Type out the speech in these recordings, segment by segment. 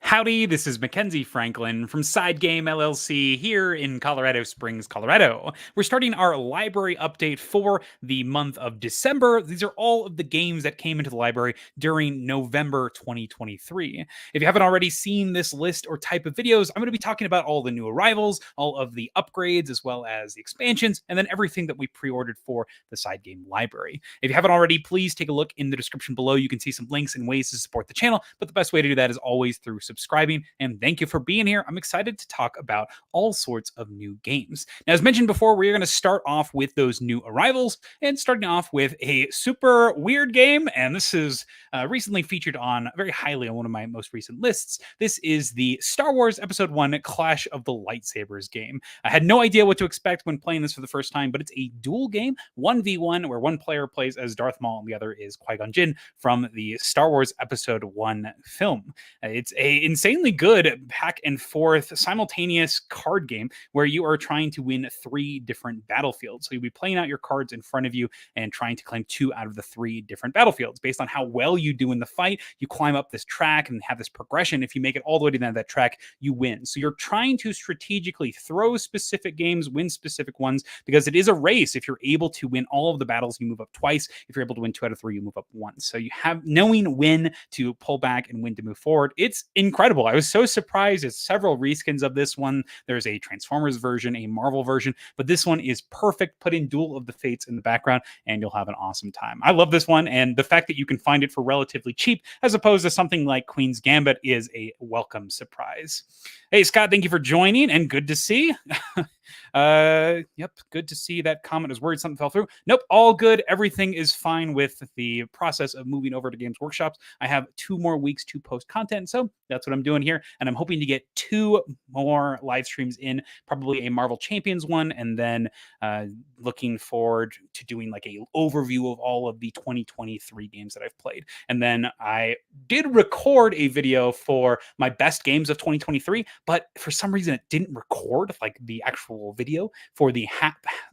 Howdy, this is Mackenzie Franklin from SideGame LLC here in Colorado Springs, Colorado. We're starting our library update for the month of December. These are all of the games that came into the library during November 2023. If you haven't already seen this list or type of videos, I'm going to be talking about all the new arrivals, all of the upgrades, as well as the expansions, and then everything that we pre-ordered for the SideGame Library. If you haven't already, please take a look in the description below. You can see some links and ways to support the channel, but the best way to do that is always through subscribing. And thank you for being here. I'm excited to talk about all sorts of new games. Now, as mentioned before, we're going to start off with those new arrivals and starting off with a super weird game. And this is recently featured on very highly on one of my most recent lists. This is the Star Wars Episode 1 Clash of the Lightsabers game. I had no idea what to expect when playing this for the first time, but it's a duel game, 1v1, where one player plays as Darth Maul and the other is Qui-Gon Jinn from the Star Wars Episode 1 film. It's a insanely good back and forth simultaneous card game where you are trying to win 3 different battlefields. So you'll be playing out your cards in front of you and trying to claim 2 out of the 3 different battlefields. Based on how well you do in the fight, you climb up this track and have this progression. If you make it all the way to the end of that track, you win. So you're trying to strategically throw specific games, win specific ones, because it is a race. If you're able to win all of the battles, you move up twice. If you're able to win 2 out of 3, you move up once. So you have knowing when to pull back and when to move forward. It's incredible. I was so surprised. There's several reskins of this one. There's a Transformers version, a Marvel version, but this one is perfect. Put in Duel of the Fates in the background and you'll have an awesome time. I love this one, and the fact that you can find it for relatively cheap as opposed to something like Queen's Gambit is a welcome surprise. Hey, Scott, thank you for joining, and good to see. Yep, good to see. That comment. I was worried something fell through. Nope, all good. Everything is fine with the process of moving over to Games Workshops. I have 2 more weeks to post content, so that's what I'm doing here, and I'm hoping to get 2 more live streams in, probably a Marvel Champions one, and then looking forward to doing like a overview of all of the 2023 games that I've played. And then I did record a video for my best games of 2023, but for some reason it didn't record like the actual video for the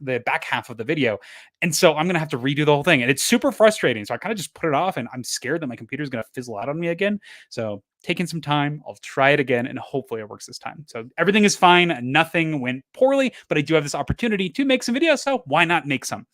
back half of the video. And so I'm going to have to redo the whole thing. And it's super frustrating. So I kind of just put it off, and I'm scared that my computer is going to fizzle out on me again. So taking some time, I'll try it again, and hopefully it works this time. So everything is fine. Nothing went poorly, but I do have this opportunity to make some videos. So why not make some?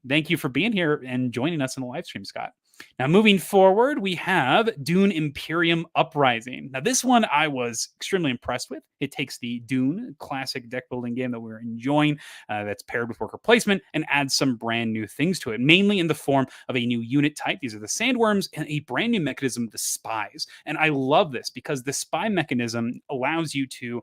Thank you for being here and joining us in the live stream, Scott. Now, moving forward, we have Dune Imperium Uprising. Now, this one I was extremely impressed with. It takes the Dune classic deck building game that we're enjoying that's paired with worker placement and adds some brand new things to it, mainly in the form of a new unit type. These are the sandworms, and a brand new mechanism, the spies. And I love this because the spy mechanism allows you to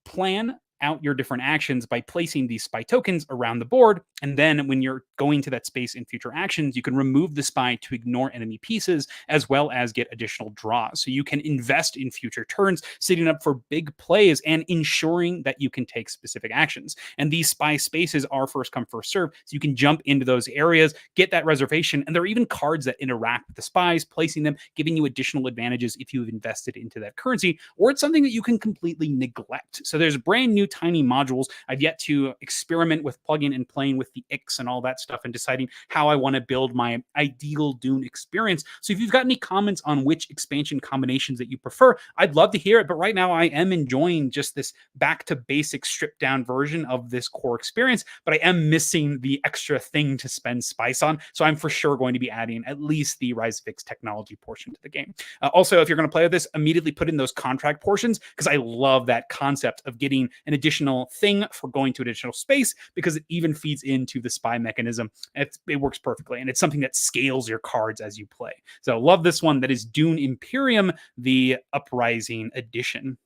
plan out your different actions by placing these spy tokens around the board. And then when you're going to that space in future actions, you can remove the spy to ignore enemy pieces, as well as get additional draws. So you can invest in future turns, setting up for big plays and ensuring that you can take specific actions. And these spy spaces are first come, first serve. So you can jump into those areas, get that reservation. And there are even cards that interact with the spies, placing them, giving you additional advantages if you've invested into that currency, or it's something that you can completely neglect. So there's brand new tiny modules. I've yet to experiment with plugging and playing with the Ix and all that stuff and deciding how I want to build my ideal Dune experience. So if you've got any comments on which expansion combinations that you prefer, I'd love to hear it. But right now I am enjoying just this back to basic stripped down version of this core experience, but I am missing the extra thing to spend spice on. So I'm for sure going to be adding at least the Rise of X technology portion to the game. Also, if you're going to play with this, immediately put in those contract portions, because I love that concept of getting an additional thing for going to additional space, because it even feeds into the spy mechanism. It works perfectly, and it's something that scales your cards as you play. So love this one. That is Dune Imperium, the Uprising edition.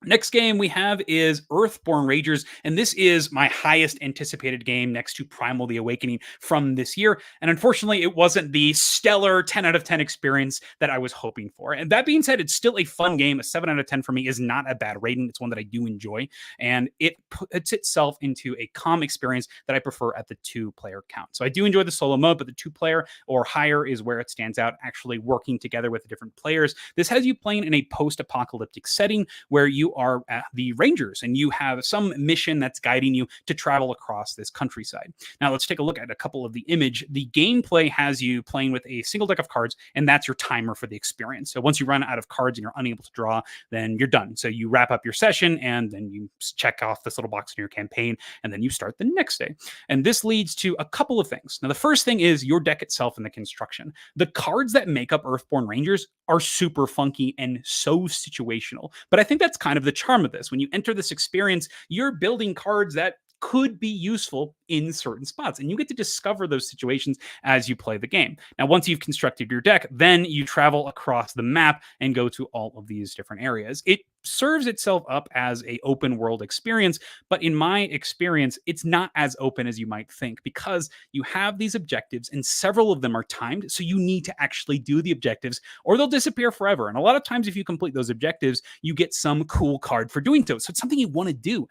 Next game we have is Earthborne Rangers, and this is my highest anticipated game next to Primal the Awakening from this year. And unfortunately, it wasn't the stellar 10 out of 10 experience that I was hoping for. And that being said, it's still a fun game. A 7 out of 10 for me is not a bad rating. It's one that I do enjoy, and it puts itself into a calm experience that I prefer at the 2-player count. So I do enjoy the solo mode, but the 2-player or higher is where it stands out, actually working together with the different players. This has you playing in a post-apocalyptic setting where you you are the Rangers and you have some mission that's guiding you to travel across this countryside. Now let's take a look at a couple of the image. The gameplay has you playing with a single deck of cards, and that's your timer for the experience. So once you run out of cards and you're unable to draw, then you're done. So you wrap up your session and then you check off this little box in your campaign, and then you start the next day. And this leads to a couple of things. Now, the first thing is your deck itself and the construction. The cards that make up Earthborne Rangers are super funky and so situational. But I think that's kind of the charm of this. When you enter this experience, you're building cards that could be useful in certain spots. And you get to discover those situations as you play the game. Now, once you've constructed your deck, then you travel across the map and go to all of these different areas. It serves itself up as a open world experience, but in my experience, it's not as open as you might think because you have these objectives and several of them are timed. So you need to actually do the objectives or they'll disappear forever. And a lot of times, if you complete those objectives, you get some cool card for doing so. So it's something you want to do.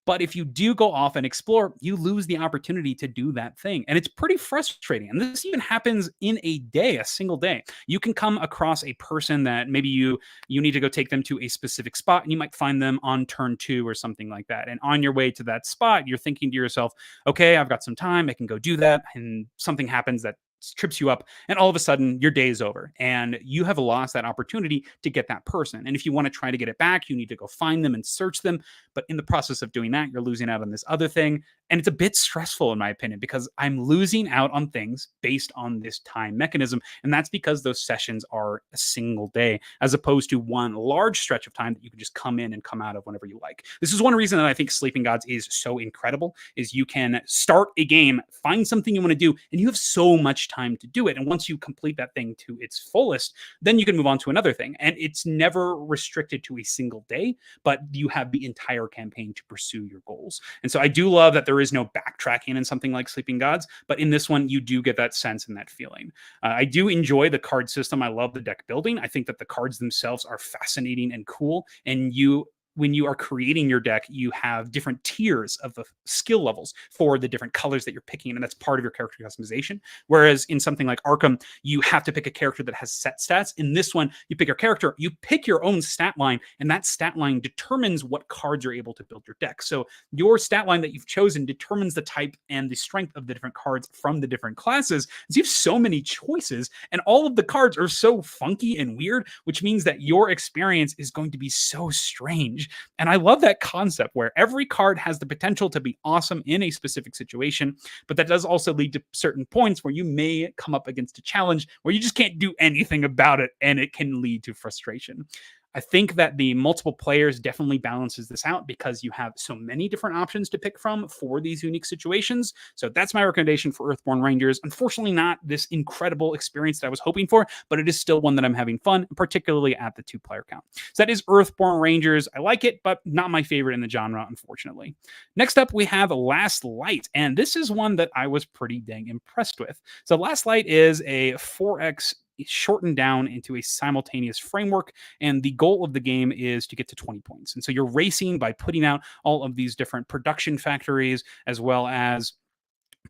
But if you do go off and explore, you lose the opportunity to do that thing. And it's pretty frustrating. And this even happens in a day, a single day. You can come across a person that maybe you need to go take them to a specific spot, and you might find them on turn 2 or something like that. And on your way to that spot, you're thinking to yourself, okay, I've got some time, I can go do that. And something happens that trips you up, and all of a sudden your day is over and you have lost that opportunity to get that person. And if you want to try to get it back, you need to go find them and search them. But in the process of doing that, you're losing out on this other thing. And it's a bit stressful, in my opinion, because I'm losing out on things based on this time mechanism. And that's because those sessions are a single day, as opposed to one large stretch of time that you can just come in and come out of whenever you like. This is one reason that I think Sleeping Gods is so incredible, is you can start a game, find something you want to do, and you have so much time to do it. And once you complete that thing to its fullest, then you can move on to another thing. And it's never restricted to a single day, but you have the entire campaign to pursue your goals. And so I do love that there is no backtracking in something like Sleeping Gods, but in this one, you do get that sense and that feeling. I do enjoy the card system. I love the deck building. I think that the cards themselves are fascinating and cool. And when you are creating your deck, you have different tiers of the skill levels for the different colors that you're picking, and that's part of your character customization. Whereas in something like Arkham, you have to pick a character that has set stats. In this one, you pick your character, you pick your own stat line, and that stat line determines what cards you're able to build your deck. So your stat line that you've chosen determines the type and the strength of the different cards from the different classes. So you have so many choices, and all of the cards are so funky and weird, which means that your experience is going to be so strange. And I love that concept where every card has the potential to be awesome in a specific situation, but that does also lead to certain points where you may come up against a challenge where you just can't do anything about it, and it can lead to frustration. I think that the multiple players definitely balances this out because you have so many different options to pick from for these unique situations. So that's my recommendation for Earthborne Rangers. Unfortunately, not this incredible experience that I was hoping for, but it is still one that I'm having fun, particularly at the 2-player count. So that is Earthborne Rangers. I like it, but not my favorite in the genre, unfortunately. Next up, we have Last Light, and this is one that I was pretty dang impressed with. So Last Light is a 4X shortened down into a simultaneous framework, and the goal of the game is to get to 20 points. And so you're racing by putting out all of these different production factories, as well as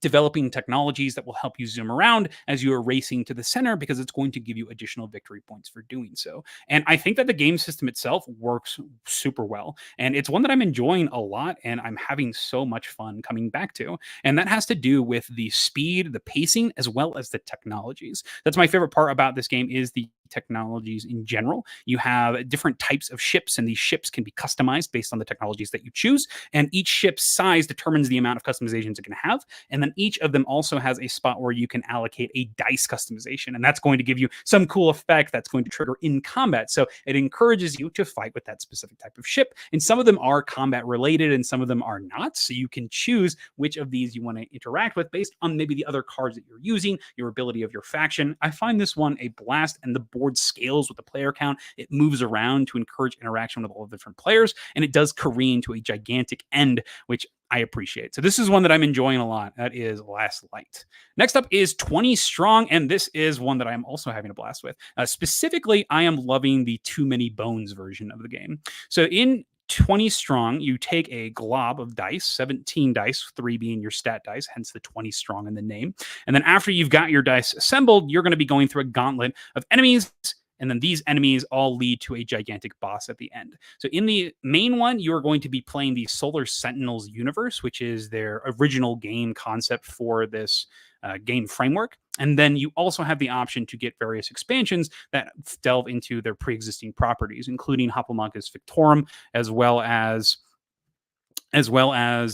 developing technologies that will help you zoom around as you are racing to the center, because it's going to give you additional victory points for doing so. And I think that the game system itself works super well. And it's one that I'm enjoying a lot, and I'm having so much fun coming back to. And that has to do with the speed, the pacing, as well as the technologies. That's my favorite part about this game, is the technologies in general. You have different types of ships, and these ships can be customized based on the technologies that you choose. And each ship's size determines the amount of customizations it can have. And then each of them also has a spot where you can allocate a dice customization. And that's going to give you some cool effect that's going to trigger in combat. So it encourages you to fight with that specific type of ship. And some of them are combat related and some of them are not. So you can choose which of these you want to interact with based on maybe the other cards that you're using, your ability of your faction. I find this one a blast, and the board scales with the player count. It moves around to encourage interaction with all the different players, and it does careen to a gigantic end, which I appreciate. So this is one that I'm enjoying a lot. That is Last Light. Next up is 20 Strong, and this is one that I'm also having a blast with. Specifically, I am loving the Too Many Bones version of the game. So in 20 Strong, you take a glob of dice, 17 dice, 3 being your stat dice, hence the 20 Strong in the name. And then after you've got your dice assembled, you're going to be going through a gauntlet of enemies And then these enemies all lead to a gigantic boss at the end. So in the main one, you are going to be playing the Solar Sentinels universe, which is their original game concept for this game framework. And then you also have the option to get various expansions that delve into their pre-existing properties, including Hoplomachus Victorum, as well as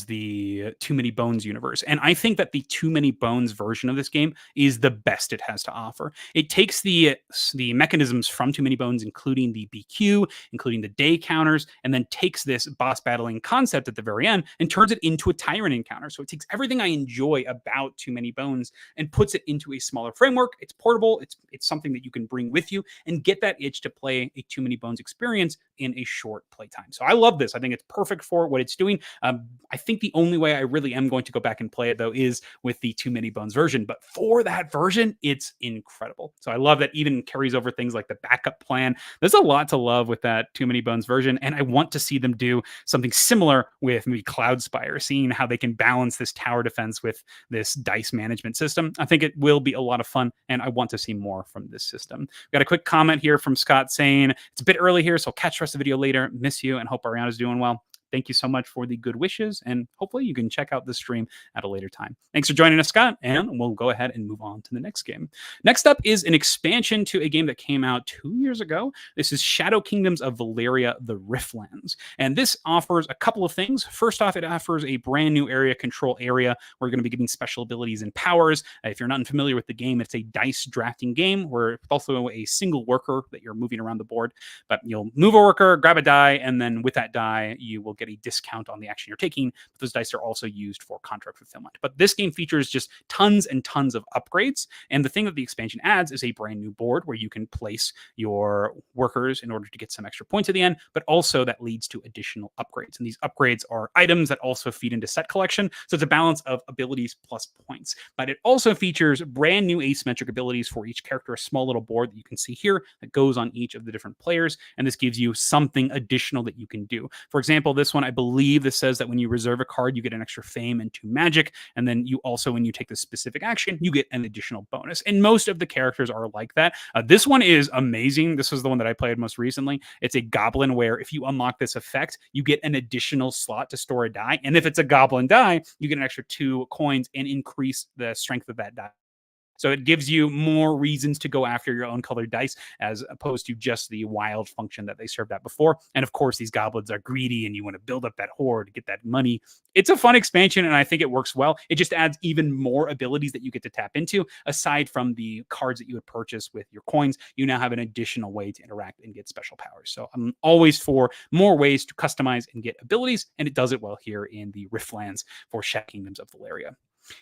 the Too Many Bones universe. And I think that the Too Many Bones version of this game is the best it has to offer. It takes the mechanisms from Too Many Bones, including the BQ, including the day counters, and then takes this boss battling concept at the very end and turns it into a tyrant encounter. So it takes everything I enjoy about Too Many Bones and puts it into a smaller framework. It's portable. It's something that you can bring with you and get that itch to play a Too Many Bones experience in a short playtime. So I love this. I think it's perfect for what it's doing. I think the only way I really am going to go back and play it, though, is with the Too Many Bones version. But for that version, it's incredible. So I love that even carries over things like the backup plan. There's a lot to love with that Too Many Bones version. And I want to see them do something similar with maybe Cloudspire, seeing how they can balance this tower defense with this dice management system. I think it will be a lot of fun, and I want to see more from this system. We got a quick comment here from Scott saying, it's a bit early here, so I'll catch the rest of the video later. Miss you and hope Ariana's doing well. Thank you so much for the good wishes, and hopefully you can check out the stream at a later time. Thanks for joining us, Scott, and we'll go ahead and move on to the next game. Next up is an expansion to a game that came out 2 years ago. This is Shadow Kingdoms of Valeria, the Riftlands, and this offers a couple of things. First off, it offers a brand new area control area. We're going to be getting special abilities and powers. If you're not familiar with the game, it's a dice drafting game where it's also a single worker that you're moving around the board, but you'll move a worker, grab a die, and then with that die, you will get a discount on the action you're taking. But those dice are also used for contract fulfillment. But this game features just tons and tons of upgrades. And the thing that the expansion adds is a brand new board where you can place your workers in order to get some extra points at the end, but also that leads to additional upgrades. And these upgrades are items that also feed into set collection. So it's a balance of abilities plus points. But it also features brand new asymmetric abilities for each character, a small little board that you can see here that goes on each of the different players. And this gives you something additional that you can do. For example, this one, I believe this says that when you reserve a card, you get an extra fame and 2 magic. And then you also, when you take this specific action, you get an additional bonus. And most of the characters are like that. This one is amazing. This was the one that I played most recently. It's a goblin where if you unlock this effect, you get an additional slot to store a die. And if it's a goblin die, you get an extra 2 coins and increase the strength of that die. So it gives you more reasons to go after your own colored dice as opposed to just the wild function that they served at before. And of course, these goblins are greedy and you want to build up that hoard to get that money. It's a fun expansion and I think it works well. It just adds even more abilities that you get to tap into. Aside from the cards that you would purchase with your coins, you now have an additional way to interact and get special powers. So I'm always for more ways to customize and get abilities, and it does it well here in the Riftlands for Shadow Kingdoms of Valeria.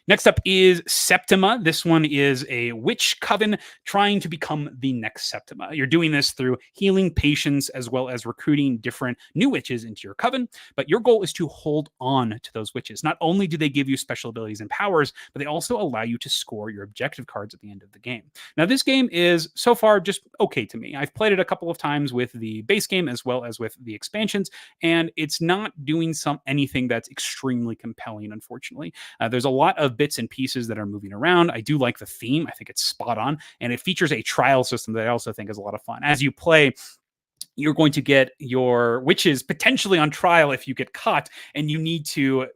Next up is Septima. This one is a witch coven trying to become the next Septima. You're doing this through healing patients as well as recruiting different new witches into your coven, but your goal is to hold on to those witches. Not only do they give you special abilities and powers, but they also allow you to score your objective cards at the end of the game. Now, this game is so far just okay to me. I've played it a couple of times with the base game as well as with the expansions, and it's not doing anything that's extremely compelling, unfortunately. There's a lot of bits and pieces that are moving around. I do like the theme. I think it's spot on. And it features a trial system that I also think is a lot of fun. As you play, you're going to get your witches potentially on trial if you get caught, and you need to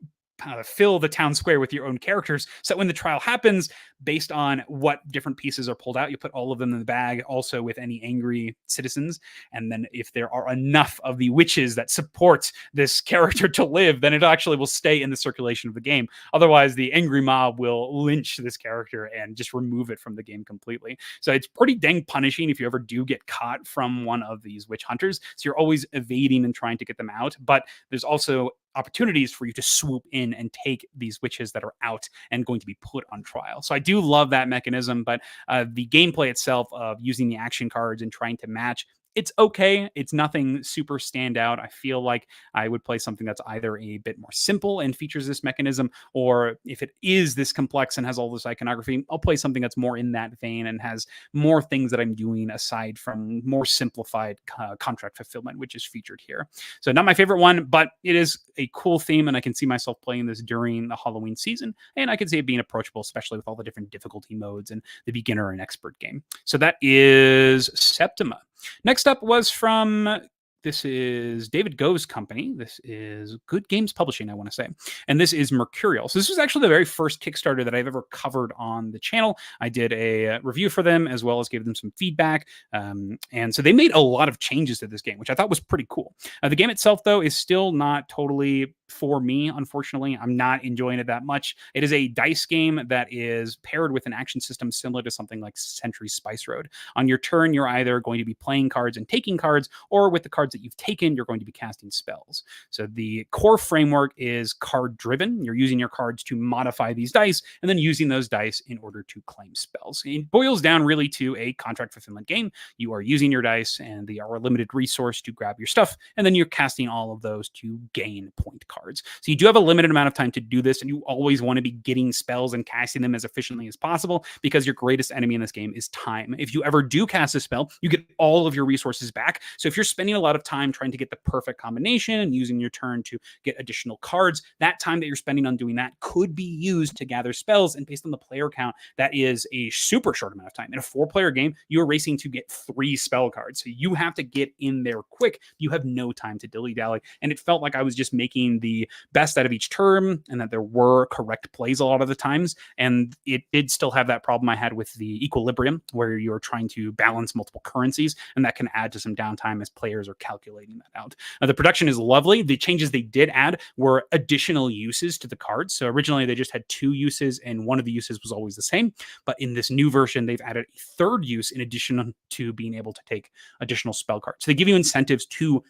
fill the town square with your own characters. So when the trial happens, based on what different pieces are pulled out, you put all of them in the bag, also with any angry citizens. And then if there are enough of the witches that support this character to live, then it actually will stay in the circulation of the game. Otherwise, the angry mob will lynch this character and just remove it from the game completely. So it's pretty dang punishing if you ever do get caught from one of these witch hunters. So you're always evading and trying to get them out. But there's also opportunities for you to swoop in and take these witches that are out and going to be put on trial. So I do love that mechanism, but the gameplay itself of using the action cards and trying to match It's okay. It's nothing super standout. I feel like I would play something that's either a bit more simple and features this mechanism, or if it is this complex and has all this iconography, I'll play something that's more in that vein and has more things that I'm doing aside from more simplified contract fulfillment, which is featured here. So not my favorite one, but it is a cool theme, and I can see myself playing this during the Halloween season, and I can see it being approachable, especially with all the different difficulty modes and the beginner and expert game. So that is Septima. Next up was from this is David Go's company. This is Good Games Publishing, I want to say. And this is Mercurial. So this was actually the very first Kickstarter that I've ever covered on the channel. I did a review for them as well as gave them some feedback. And so they made a lot of changes to this game, which I thought was pretty cool. The game itself, though, is still not totally for me, unfortunately. I'm not enjoying it that much. It is a dice game that is paired with an action system similar to something like Century Spice Road. On your turn, you're either going to be playing cards and taking cards, or with the cards that you've taken, you're going to be casting spells. So the core framework is card driven. You're using your cards to modify these dice and then using those dice in order to claim spells. It boils down really to a contract fulfillment game. You are using your dice and they are a limited resource to grab your stuff, and then you're casting all of those to gain point cards. So you do have a limited amount of time to do this, and you always want to be getting spells and casting them as efficiently as possible, because your greatest enemy in this game is time. If you ever do cast a spell, you get all of your resources back. So if you're spending a lot of time trying to get the perfect combination and using your turn to get additional cards, that time that you're spending on doing that could be used to gather spells. And based on the player count, that is a super short amount of time. In a 4-player game, you're racing to get 3 spell cards. So you have to get in there quick. You have no time to dilly-dally. And it felt like I was just making the best out of each term, and that there were correct plays a lot of the times. And it did still have that problem I had with the equilibrium, where you're trying to balance multiple currencies, and that can add to some downtime as players are calculating that out. Now, the production is lovely. The changes they did add were additional uses to the cards. So originally they just had 2 uses, and one of the uses was always the same. But in this new version, they've added a 3rd use in addition to being able to take additional spell cards. So they give you incentives to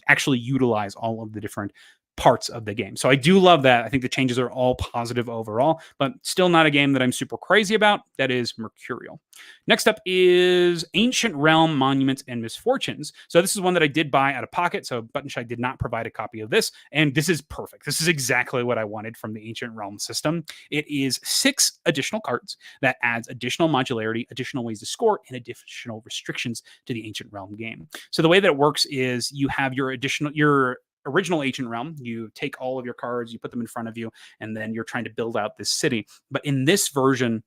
actually utilize all of the different parts of the game. So I do love that. I think the changes are all positive overall, but still not a game that I'm super crazy about. That is Mercurial. Next up is Ancient Realm, Monuments, and Misfortunes. So this is one that I did buy out of pocket. So Buttonshy did not provide a copy of this, and this is perfect. This is exactly what I wanted from the Ancient Realm system. It is 6 additional cards that adds additional modularity, additional ways to score, and additional restrictions to the Ancient Realm game. So the way that it works is you have your original Ancient Realm. You take all of your cards, you put them in front of you, and then you're trying to build out this city. But in this version,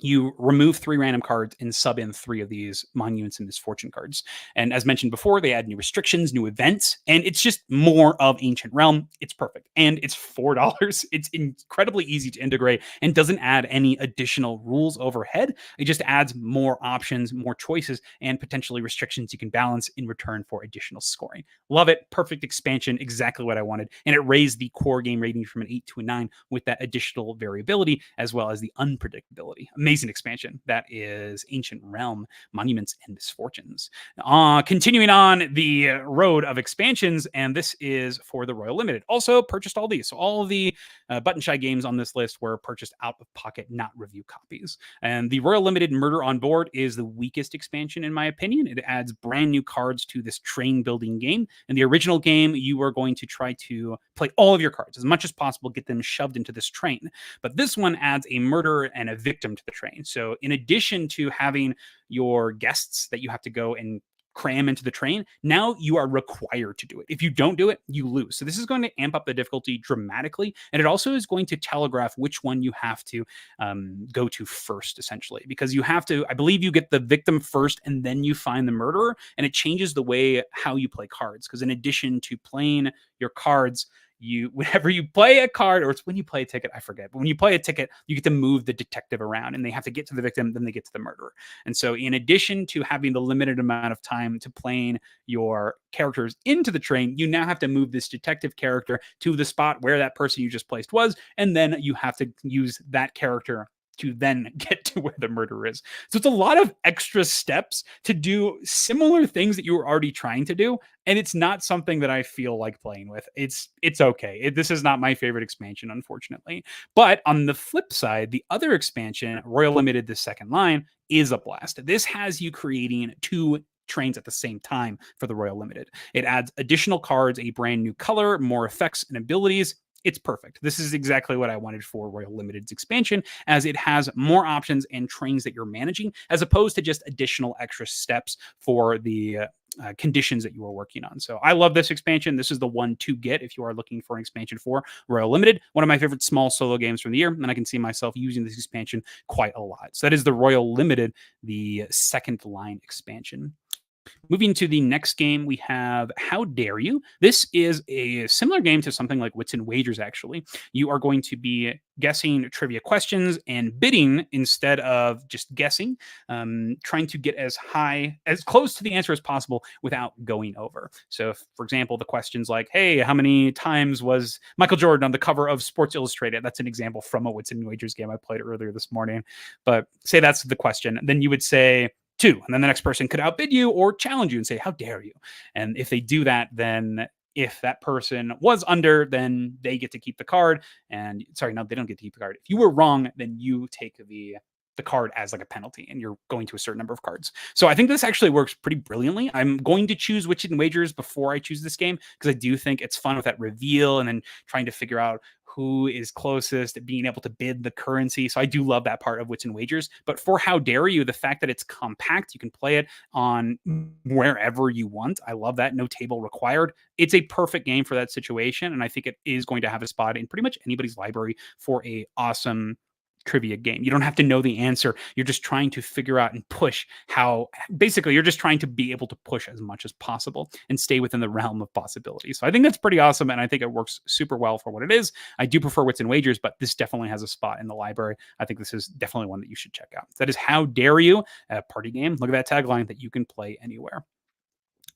you remove 3 random cards and sub in 3 of these Monuments and Misfortune cards. And as mentioned before, they add new restrictions, new events, and it's just more of Ancient Realm. It's perfect. And it's $4. It's incredibly easy to integrate and doesn't add any additional rules overhead. It just adds more options, more choices, and potentially restrictions you can balance in return for additional scoring. Love it. Perfect expansion. Exactly what I wanted. And it raised the core game rating from an 8 to a 9 with that additional variability as well as the unpredictability. Amazing expansion. That is Ancient Realm, Monuments, and Misfortunes. Continuing on the road of expansions, and this is for the Royal Limited. Also purchased all these. So all of the Buttonshy games on this list were purchased out of pocket, not review copies. And the Royal Limited Murder on Board is the weakest expansion in my opinion. It adds brand new cards to this train building game. In the original game, you were going to try to play all of your cards as much as possible, get them shoved into this train. But this one adds a murderer and a victim to the train. So in addition to having your guests that you have to go and cram into the train, now you are required to do it. If you don't do it, you lose. So this is going to amp up the difficulty dramatically, and it also is going to telegraph which one you have to go to first, essentially, because you have to, I believe you get the victim first and then you find the murderer, and it changes the way how you play cards, because in addition to playing your cards, whenever you play a card, or it's when you play a ticket, I forget, but when you play a ticket, you get to move the detective around, and they have to get to the victim, then they get to the murderer. And so in addition to having the limited amount of time to playing your characters into the train, you now have to move this detective character to the spot where that person you just placed was, and then you have to use that character to then get to where the murder is. So it's a lot of extra steps to do similar things that you were already trying to do, and it's not something that I feel like playing with. It's okay. This is not my favorite expansion, unfortunately. But on the flip side, the other expansion, Royal Limited, the second line, is a blast. This has you creating 2 trains at the same time for the Royal Limited. It adds additional cards, a brand new color, more effects and abilities. It's perfect. This is exactly what I wanted for Royal Limited's expansion, as it has more options and trains that you're managing, as opposed to just additional extra steps for the conditions that you are working on. So I love this expansion. This is the one to get if you are looking for an expansion for Royal Limited, one of my favorite small solo games from the year, and I can see myself using this expansion quite a lot. So that is the Royal Limited, the second line expansion. Moving to the next game, we have How Dare You. This is a similar game to something like Wits and Wagers, actually. You are going to be guessing trivia questions and bidding instead of just guessing, trying to get as close to the answer as possible without going over. So, if, for example, the question's like, hey, how many times was Michael Jordan on the cover of Sports Illustrated? That's an example from a Wits and Wagers game I played earlier this morning. But say that's the question. Then you would say, 2, and then the next person could outbid you or challenge you and say, how dare you? And if they do that, then if that person was under, then they get to keep the card. And sorry, no, they don't get to keep the card. If you were wrong, then you take the card as like a penalty, and you're going to a certain number of cards. So I think this actually works pretty brilliantly. I'm going to choose Wits and Wagers before I choose this game, because I do think it's fun with that reveal and then trying to figure out who is closest at being able to bid the currency. So I do love that part of Wits and Wagers. But for How Dare You, the fact that it's compact, you can play it on wherever you want. I love that. No table required. It's a perfect game for that situation. And I think it is going to have a spot in pretty much anybody's library for a awesome trivia game. You don't have to know the answer. You're just trying to figure out and push basically you're just trying to be able to push as much as possible and stay within the realm of possibilities. So I think that's pretty awesome, and I think it works super well for what it is. I do prefer Wits and Wagers, but this definitely has a spot in the library. I think this is definitely one that you should check out. That is How Dare You, a party game. Look at that tagline, that you can play anywhere.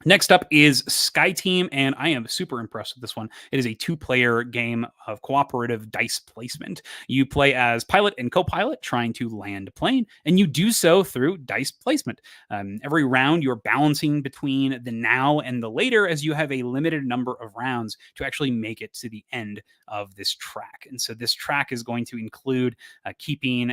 Next up is Sky Team, and I am super impressed with this one. It is a 2-player game of cooperative dice placement. You play as pilot and co-pilot trying to land a plane, and you do so through dice placement. Every round, you're balancing between the now and the later, as you have a limited number of rounds to actually make it to the end of this track. And so this track is going to include keeping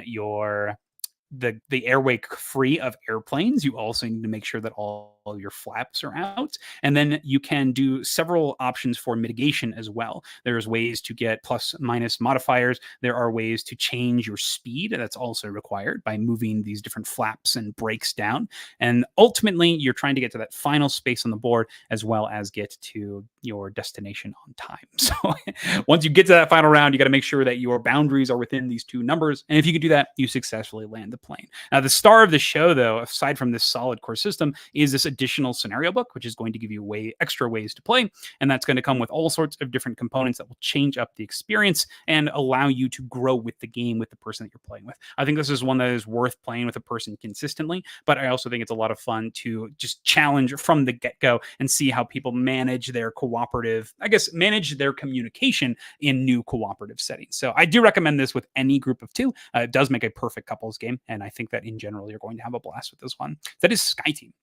the airway free of airplanes. You also need to make sure that all your flaps are out. And then you can do several options for mitigation as well. There's ways to get plus minus modifiers. There are ways to change your speed. That's also required by moving these different flaps and brakes down. And ultimately, you're trying to get to that final space on the board, as well as get to your destination on time. So once you get to that final round, you got to make sure that your boundaries are within these 2 numbers. And if you can do that, you successfully land the plane. Now, the star of the show, though, aside from this solid core system, is this additional scenario book, which is going to give you extra ways to play. And that's going to come with all sorts of different components that will change up the experience and allow you to grow with the game with the person that you're playing with. I think this is one that is worth playing with a person consistently, but I also think it's a lot of fun to just challenge from the get-go and see how people manage their manage their communication in new cooperative settings. So I do recommend this with any group of 2. It does make a perfect couples game, and I think that in general, you're going to have a blast with this one. That is Sky Team.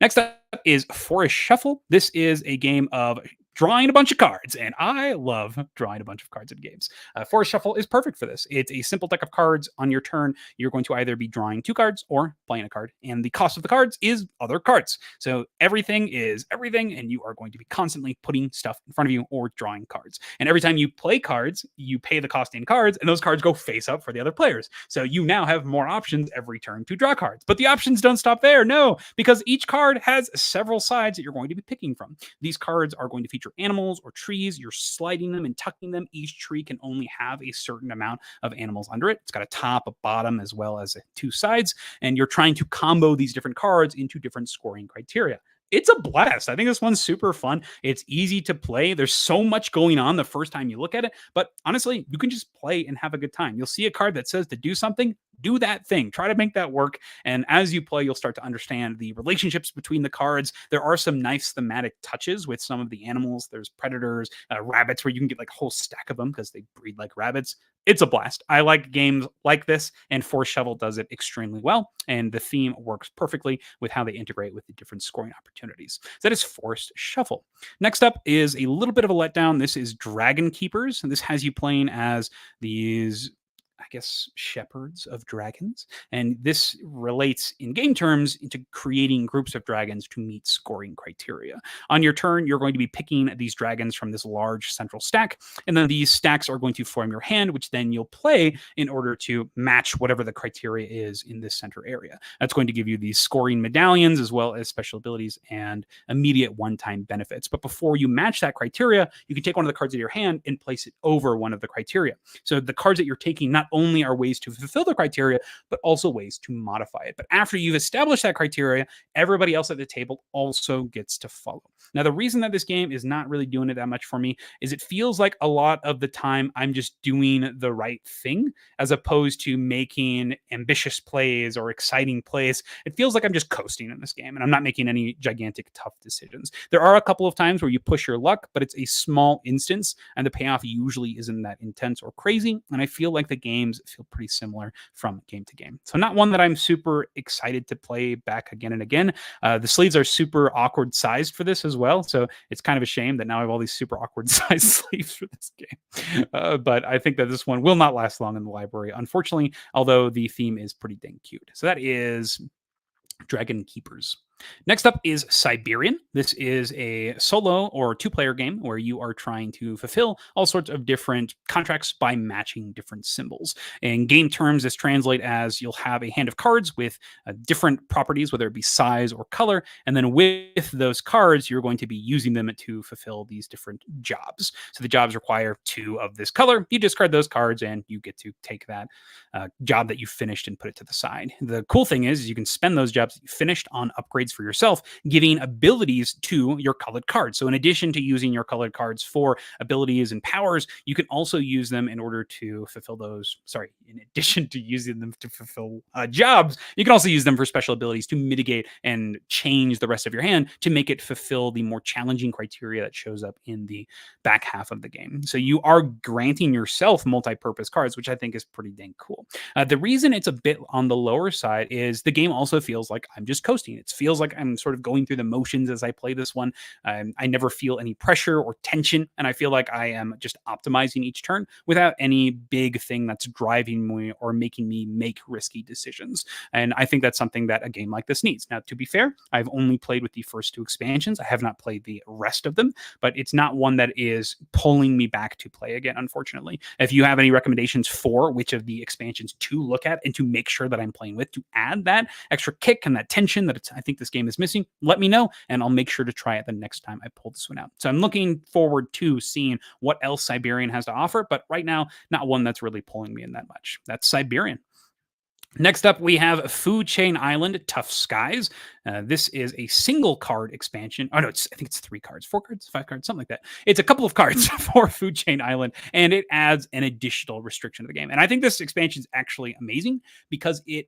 Next up is Forest Shuffle. This is a game of drawing a bunch of cards, and I love drawing a bunch of cards in games. Forest Shuffle is perfect for this. It's a simple deck of cards. On your turn, you're going to either be drawing 2 cards or playing a card, and the cost of the cards is other cards. So everything is everything, and you are going to be constantly putting stuff in front of you or drawing cards. And every time you play cards, you pay the cost in cards, and those cards go face up for the other players. So you now have more options every turn to draw cards. But the options don't stop there, no, because each card has several sides that you're going to be picking from. These cards are going to feature animals or trees. You're sliding them and tucking them. Each tree can only have a certain amount of animals under it. It's got a top, a bottom, as well as 2 sides. And you're trying to combo these different cards into different scoring criteria. It's a blast. I think this one's super fun. It's easy to play. There's so much going on the first time you look at it, but honestly, you can just play and have a good time. You'll see a card that says to do something, do that thing. Try to make that work. And as you play, you'll start to understand the relationships between the cards. There are some nice thematic touches with some of the animals. There's predators, rabbits, where you can get like a whole stack of them because they breed like rabbits. It's a blast. I like games like this, and Forest Shovel does it extremely well. And the theme works perfectly with how they integrate with the different scoring opportunities. So that is Forest Shuffle. Next up is a little bit of a letdown. This is Dragon Keepers, and this has you playing as these, I guess, shepherds of dragons. And this relates in game terms into creating groups of dragons to meet scoring criteria. On your turn, you're going to be picking these dragons from this large central stack, and then these stacks are going to form your hand, which then you'll play in order to match whatever the criteria is in this center area. That's going to give you these scoring medallions as well as special abilities and immediate one-time benefits. But before you match that criteria, you can take one of the cards in your hand and place it over one of the criteria. So the cards that you're taking not only are ways to fulfill the criteria, but also ways to modify it. But after you've established that criteria, everybody else at the table also gets to follow. Now, the reason that this game is not really doing it that much for me is it feels like a lot of the time I'm just doing the right thing as opposed to making ambitious plays or exciting plays. It feels like I'm just coasting in this game and I'm not making any gigantic tough decisions. There are a couple of times where you push your luck, but it's a small instance and the payoff usually isn't that intense or crazy. And I feel like the games feel pretty similar from game to game. So not one that I'm super excited to play back again and again. The sleeves are super awkward sized for this as well. So it's kind of a shame that now I have all these super awkward sized sleeves for this game. But I think that this one will not last long in the library, unfortunately, although the theme is pretty dang cute. So that is Dragon Keepers. Next up is Cyberion. This is a solo or two-player game where you are trying to fulfill all sorts of different contracts by matching different symbols. In game terms, this translates as you'll have a hand of cards with different properties, whether it be size or color, and then with those cards, you're going to be using them to fulfill these different jobs. So the jobs require 2 of this color. You discard those cards and you get to take that job that you finished and put it to the side. The cool thing is you can spend those jobs that you finished on upgrades for yourself, giving abilities to your colored cards. So in addition to using your colored cards for abilities and powers, you can also use them in order to fulfill those. Sorry, in addition to using them to fulfill jobs, you can also use them for special abilities to mitigate and change the rest of your hand to make it fulfill the more challenging criteria that shows up in the back half of the game. So you are granting yourself multi-purpose cards, which I think is pretty dang cool. The reason it's a bit on the lower side is the game also feels like I'm just coasting. It feels like I'm sort of going through the motions as I play this one. I never feel any pressure or tension, and I feel like I am just optimizing each turn without any big thing that's driving me or making me make risky decisions. And I think that's something that a game like this needs. Now, to be fair, I've only played with the first 2 expansions. I have not played the rest of them, but it's not one that is pulling me back to play again, unfortunately. If you have any recommendations for which of the expansions to look at and to make sure that I'm playing with to add that extra kick and that tension that I think this game is missing, let me know and I'll make sure to try it the next time I pull this one out. So I'm looking forward to seeing what else Cyberion has to offer, but right now, not one that's really pulling me in that much. That's Cyberion. Next up, we have Food Chain Island, Tough Skies. This is a single card expansion. Oh, no, I think it's 3 cards, 4 cards, 5 cards, something like that. It's a couple of cards for Food Chain Island, and it adds an additional restriction to the game. And I think this expansion is actually amazing because it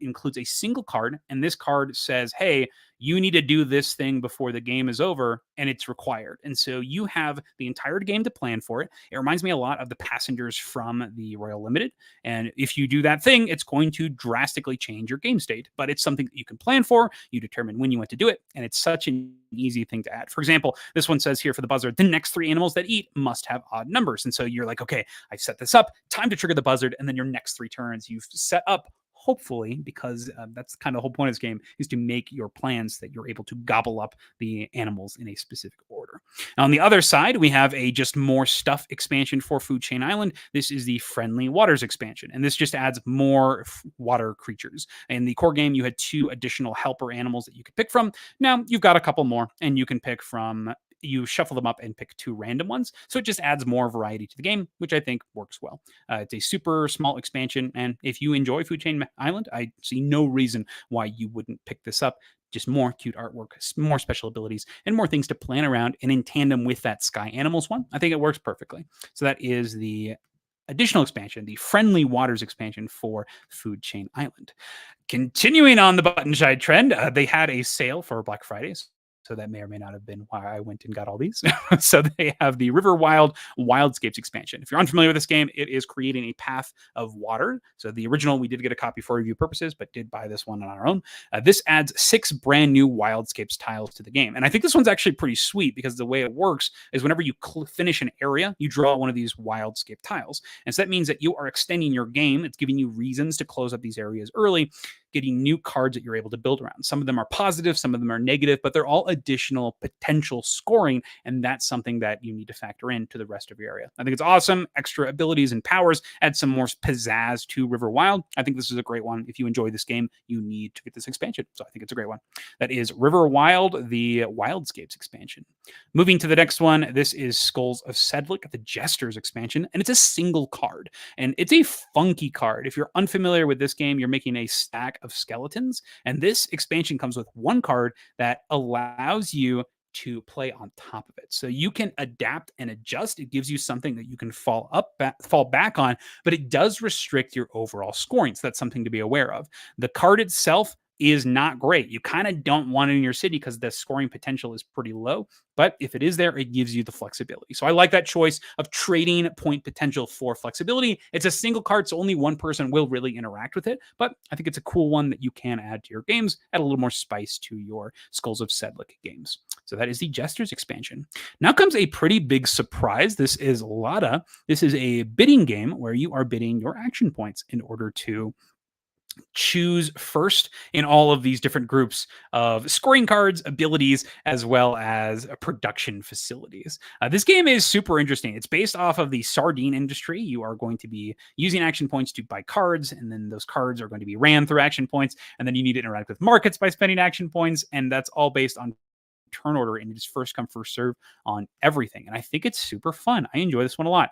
includes a single card, and this card says, hey, you need to do this thing before the game is over, and it's required. And so you have the entire game to plan for it. It reminds me a lot of the passengers from the Royal Limited. And if you do that thing, it's going to drastically change your game state. But it's something that you can plan for. You determine when you want to do it. And it's such an easy thing to add. For example, this one says here for the buzzard, the next 3 animals that eat must have odd numbers. And so you're like, okay, I've set this up. Time to trigger the buzzard. And then your next 3 turns, you've set up, hopefully, because that's kind of the whole point of this game, is to make your plans that you're able to gobble up the animals in a specific order. Now, on the other side, we have a just more stuff expansion for Food Chain Island. This is the Friendly Waters expansion, and this just adds more water creatures. In the core game, you had 2 additional helper animals that you could pick from. Now, you've got a couple more, and you can pick from you shuffle them up and pick 2 random ones. So it just adds more variety to the game, which I think works well. It's a super small expansion. And if you enjoy Food Chain Island, I see no reason why you wouldn't pick this up. Just more cute artwork, more special abilities, and more things to plan around. And in tandem with that Sky Animals one, I think it works perfectly. So that is the additional expansion, the Friendly Waters expansion for Food Chain Island. Continuing on the button side trend, they had a sale for Black Friday. So that may or may not have been why I went and got all these. So they have the River Wild Wildscapes expansion. If you're unfamiliar with this game, it is creating a path of water. So the original, we did get a copy for review purposes, but did buy this one on our own. This adds 6 brand new Wildscapes tiles to the game. And I think this one's actually pretty sweet because the way it works is whenever you finish an area, you draw one of these Wildscape tiles. And so that means that you are extending your game. It's giving you reasons to close up these areas early, getting new cards that you're able to build around. Some of them are positive, some of them are negative, but they're all additional potential scoring, and that's something that you need to factor into the rest of your area. I think it's awesome. Extra abilities and powers add some more pizzazz to River Wild. I think this is a great one. If you enjoy this game, you need to get this expansion. So I think it's a great one. That is River Wild, the Wildscapes expansion. Moving to the next one, this is Skulls of Sedlec, the Jesters expansion, and it's a single card. And it's a funky card. If you're unfamiliar with this game, you're making a stack of skeletons. And this expansion comes with one card that allows you to play on top of it. So you can adapt and adjust. It gives you something that you can fall back on, but it does restrict your overall scoring. So that's something to be aware of. The card itself is not great. You kind of don't want it in your city because the scoring potential is pretty low. But if it is there, it gives you the flexibility. So I like that choice of trading point potential for flexibility. It's a single card, so only one person will really interact with it. But I think it's a cool one that you can add to your games, add a little more spice to your Skulls of Sedlec games. So that is the Jesters expansion. Now comes a pretty big surprise. This is Lata. This is a bidding game where you are bidding your action points in order to choose first in all of these different groups of scoring cards, abilities, as well as production facilities. This game is super interesting. It's based off of the sardine industry. You are going to be using action points to buy cards, and then those cards are going to be ran through action points, and then you need to interact with markets by spending action points, and that's all based on turn order, and it's first come first serve on everything. And I think it's super fun. I enjoy this one a lot.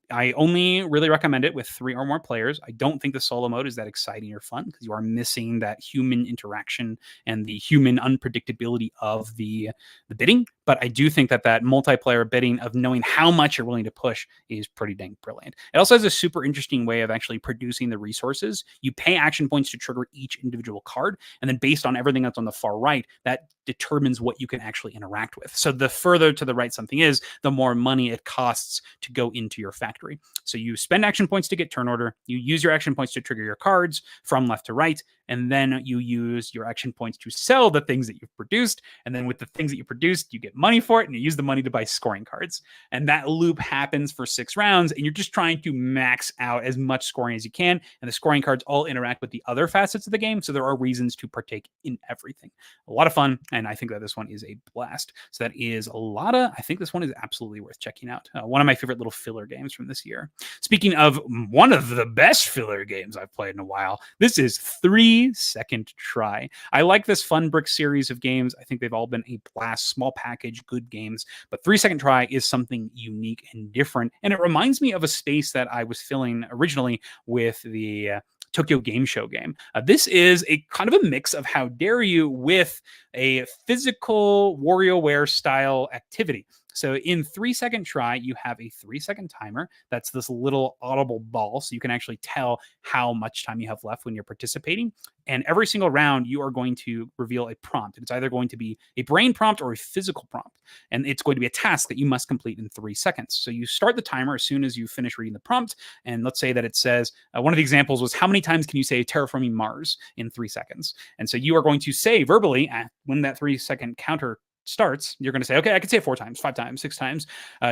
I only really recommend it with 3 or more players. I don't think the solo mode is that exciting or fun because you are missing that human interaction and the human unpredictability of the bidding. But I do think that multiplayer bidding of knowing how much you're willing to push is pretty dang brilliant. It also has a super interesting way of actually producing the resources. You pay action points to trigger each individual card, and then based on everything that's on the far right, that determines what you can actually interact with. So the further to the right something is, the more money it costs to go into your factory. So you spend action points to get turn order, you use your action points to trigger your cards from left to right, and then you use your action points to sell the things that you've produced. And then with the things that you produced, you get money for it, and you use the money to buy scoring cards. And that loop happens for 6 rounds, and you're just trying to max out as much scoring as you can. And the scoring cards all interact with the other facets of the game, so there are reasons to partake in everything. A lot of fun, and I think that this one is a blast. So that is Lata. I think this one is absolutely worth checking out. One of my favorite little filler games from this year. Speaking of one of the best filler games I've played in a while, this is 3 Second Try. I like this Fun Brick series of games. I think they've all been a blast, small package, good games. But 3 Second Try is something unique and different. And it reminds me of a space that I was filling originally with the Tokyo Game Show game. This is a kind of a mix of How Dare You with a physical WarioWare style activity. So in 3 Second Try, you have a 3-second timer. That's this little audible ball, so you can actually tell how much time you have left when you're participating. And every single round, you are going to reveal a prompt. It's either going to be a brain prompt or a physical prompt. And it's going to be a task that you must complete in 3 seconds. So you start the timer as soon as you finish reading the prompt. And let's say that it says, one of the examples was, how many times can you say terraforming Mars in 3 seconds? And so you are going to say verbally, when that 3-second counter starts, you're going to say, okay, I can say it 4 times, 5 times, 6 times.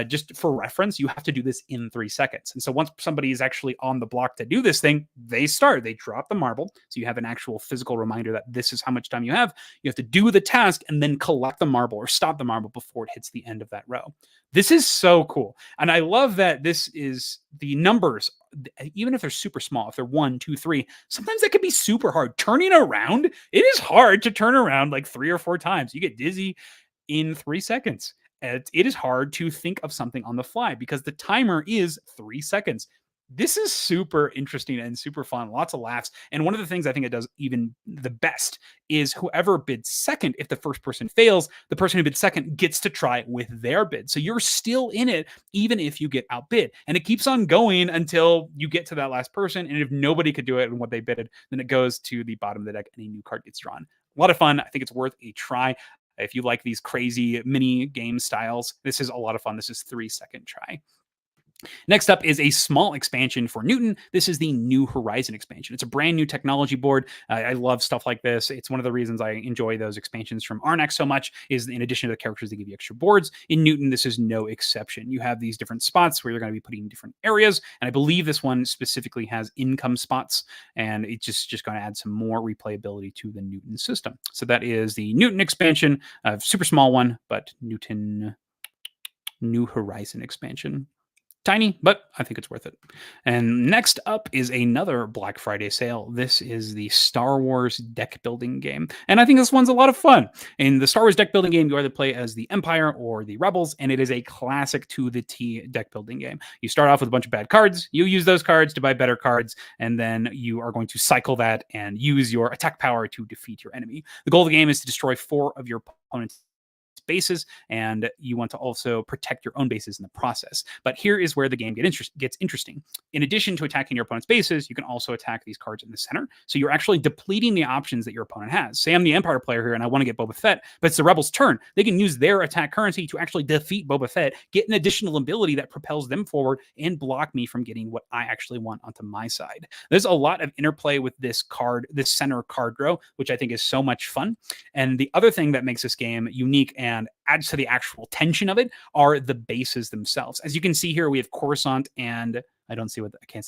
Just for reference, you have to do this in 3 seconds. And so once somebody is actually on the block to do this thing, they drop the marble. So you have an actual physical reminder that this is how much time you have. You have to do the task and then collect the marble or stop the marble before it hits the end of that row. This is so cool. And I love that this is the numbers, even if they're super small, if they're 1, 2, 3, sometimes that can be super hard. Turning around, it is hard to turn around like 3 or 4 times. You get dizzy in 3 seconds. It is hard to think of something on the fly because the timer is 3 seconds. This is super interesting and super fun. Lots of laughs. And one of the things I think it does even the best is whoever bids second, if the first person fails, the person who bids second gets to try with their bid. So you're still in it, even if you get outbid. And it keeps on going until you get to that last person. And if nobody could do it and what they bidded, then it goes to the bottom of the deck and a new card gets drawn. A lot of fun. I think it's worth a try. If you like these crazy mini game styles, this is a lot of fun. This is 3-second try. Next up is a small expansion for Newton. This is the New Horizon expansion. It's a brand new technology board. I love stuff like this. It's one of the reasons I enjoy those expansions from Arnak so much, is in addition to the characters, they give you extra boards. In Newton, this is no exception. You have these different spots where you're going to be putting different areas, and I believe this one specifically has income spots, and it's just going to add some more replayability to the Newton system. So that is the Newton expansion, a super small one, but Newton New Horizon expansion. Tiny, but I think it's worth it. And next up is another Black Friday sale. This is the Star Wars deck building game. And I think this one's a lot of fun. In the Star Wars deck building game, you either play as the Empire or the Rebels, and it is a classic to the T deck building game. You start off with a bunch of bad cards, you use those cards to buy better cards, and then you are going to cycle that and use your attack power to defeat your enemy. The goal of the game is to destroy 4 of your opponent's bases, and you want to also protect your own bases in the process. But here is where the game gets interesting. In addition to attacking your opponent's bases, you can also attack these cards in the center. So you're actually depleting the options that your opponent has. Say I'm the Empire player here and I want to get Boba Fett, but it's the Rebels' turn. They can use their attack currency to actually defeat Boba Fett, get an additional ability that propels them forward, and block me from getting what I actually want onto my side. There's a lot of interplay with this center card row, which I think is so much fun. And the other thing that makes this game unique and adds to the actual tension of it are the bases themselves. As you can see here, we have Coruscant and I can't see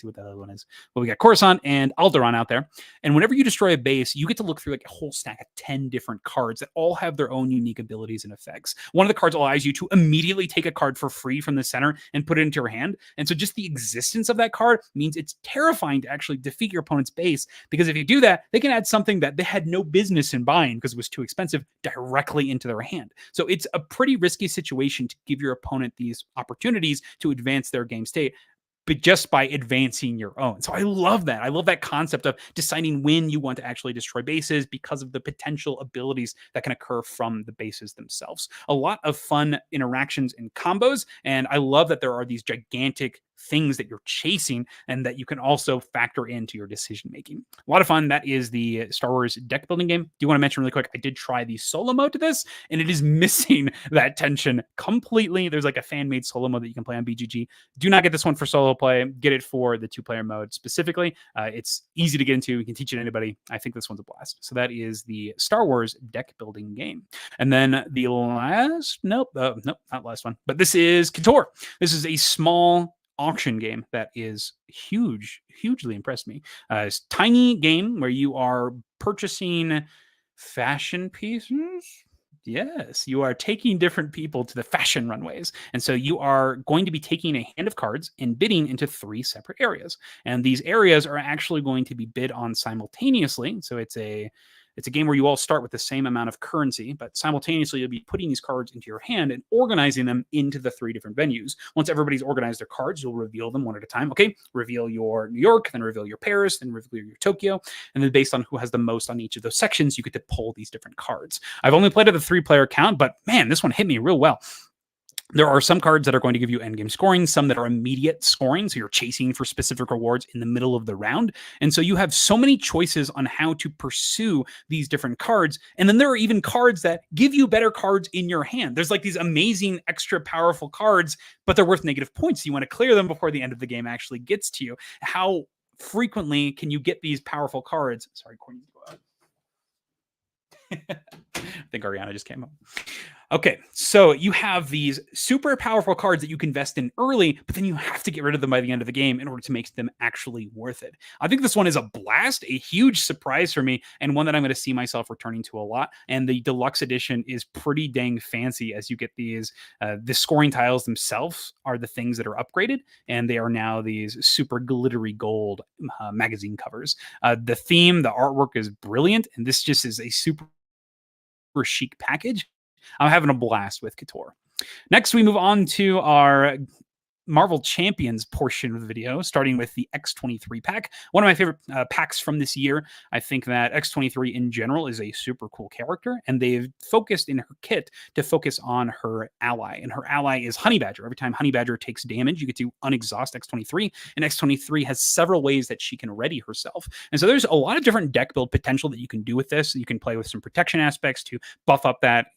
what the other one is. But we got Coruscant and Alderaan out there. And whenever you destroy a base, you get to look through like a whole stack of 10 different cards that all have their own unique abilities and effects. One of the cards allows you to immediately take a card for free from the center and put it into your hand. And so just the existence of that card means it's terrifying to actually defeat your opponent's base, because if you do that, they can add something that they had no business in buying because it was too expensive directly into their hand. So it's a pretty risky situation to give your opponent these opportunities to advance their game state, but just by advancing your own. So I love that. I love that concept of deciding when you want to actually destroy bases because of the potential abilities that can occur from the bases themselves. A lot of fun interactions and combos, and I love that there are these gigantic things that you're chasing and that you can also factor into your decision making. A lot of fun. That is the Star Wars deck building game. Do you want to mention really quick, I did try the solo mode to this, and it is missing that tension completely. There's like a fan-made solo mode that you can play on BGG. Do not get this one for solo play. Get it for the 2-player mode specifically. It's easy to get into. You can teach it to anybody. I think this one's a blast. So that is the Star Wars deck building game. And then the last, nope, not last one, but this is Couture. This is a small auction game that is hugely impressed me. It's a tiny game where you are purchasing fashion pieces. Yes, you are taking different people to the fashion runways. And so you are going to be taking a hand of cards and bidding into 3 separate areas. And these areas are actually going to be bid on simultaneously. So it's a game where you all start with the same amount of currency, but simultaneously you'll be putting these cards into your hand and organizing them into the 3 different venues. Once everybody's organized their cards, you'll reveal them one at a time. Okay, reveal your New York, then reveal your Paris, then reveal your Tokyo. And then based on who has the most on each of those sections, you get to pull these different cards. I've only played at the 3-player count, but man, this one hit me real well. There are some cards that are going to give you endgame scoring, some that are immediate scoring, so you're chasing for specific rewards in the middle of the round. And so you have so many choices on how to pursue these different cards. And then there are even cards that give you better cards in your hand. There's like these amazing extra powerful cards, but they're worth negative points. You want to clear them before the end of the game actually gets to you. How frequently can you get these powerful cards? Sorry, Courtney. I think Ariana just came up. Okay, so you have these super powerful cards that you can invest in early, but then you have to get rid of them by the end of the game in order to make them actually worth it. I think this one is a blast, a huge surprise for me, and one that I'm going to see myself returning to a lot. And the deluxe edition is pretty dang fancy, as you get these. The scoring tiles themselves are the things that are upgraded, and they are now these super glittery gold magazine covers. The theme, the artwork is brilliant, and this just is a super chic package. I'm having a blast with Couture. Next, we move on to our Marvel Champions portion of the video, starting with the X-23 pack. One of my favorite packs from this year. I think that X-23 in general is a super cool character, and they've focused in her kit to focus on her ally, and her ally is Honey Badger. Every time Honey Badger takes damage, you get to unexhaust X-23, and X-23 has several ways that she can ready herself. And so there's a lot of different deck build potential that you can do with this. You can play with some protection aspects to buff up that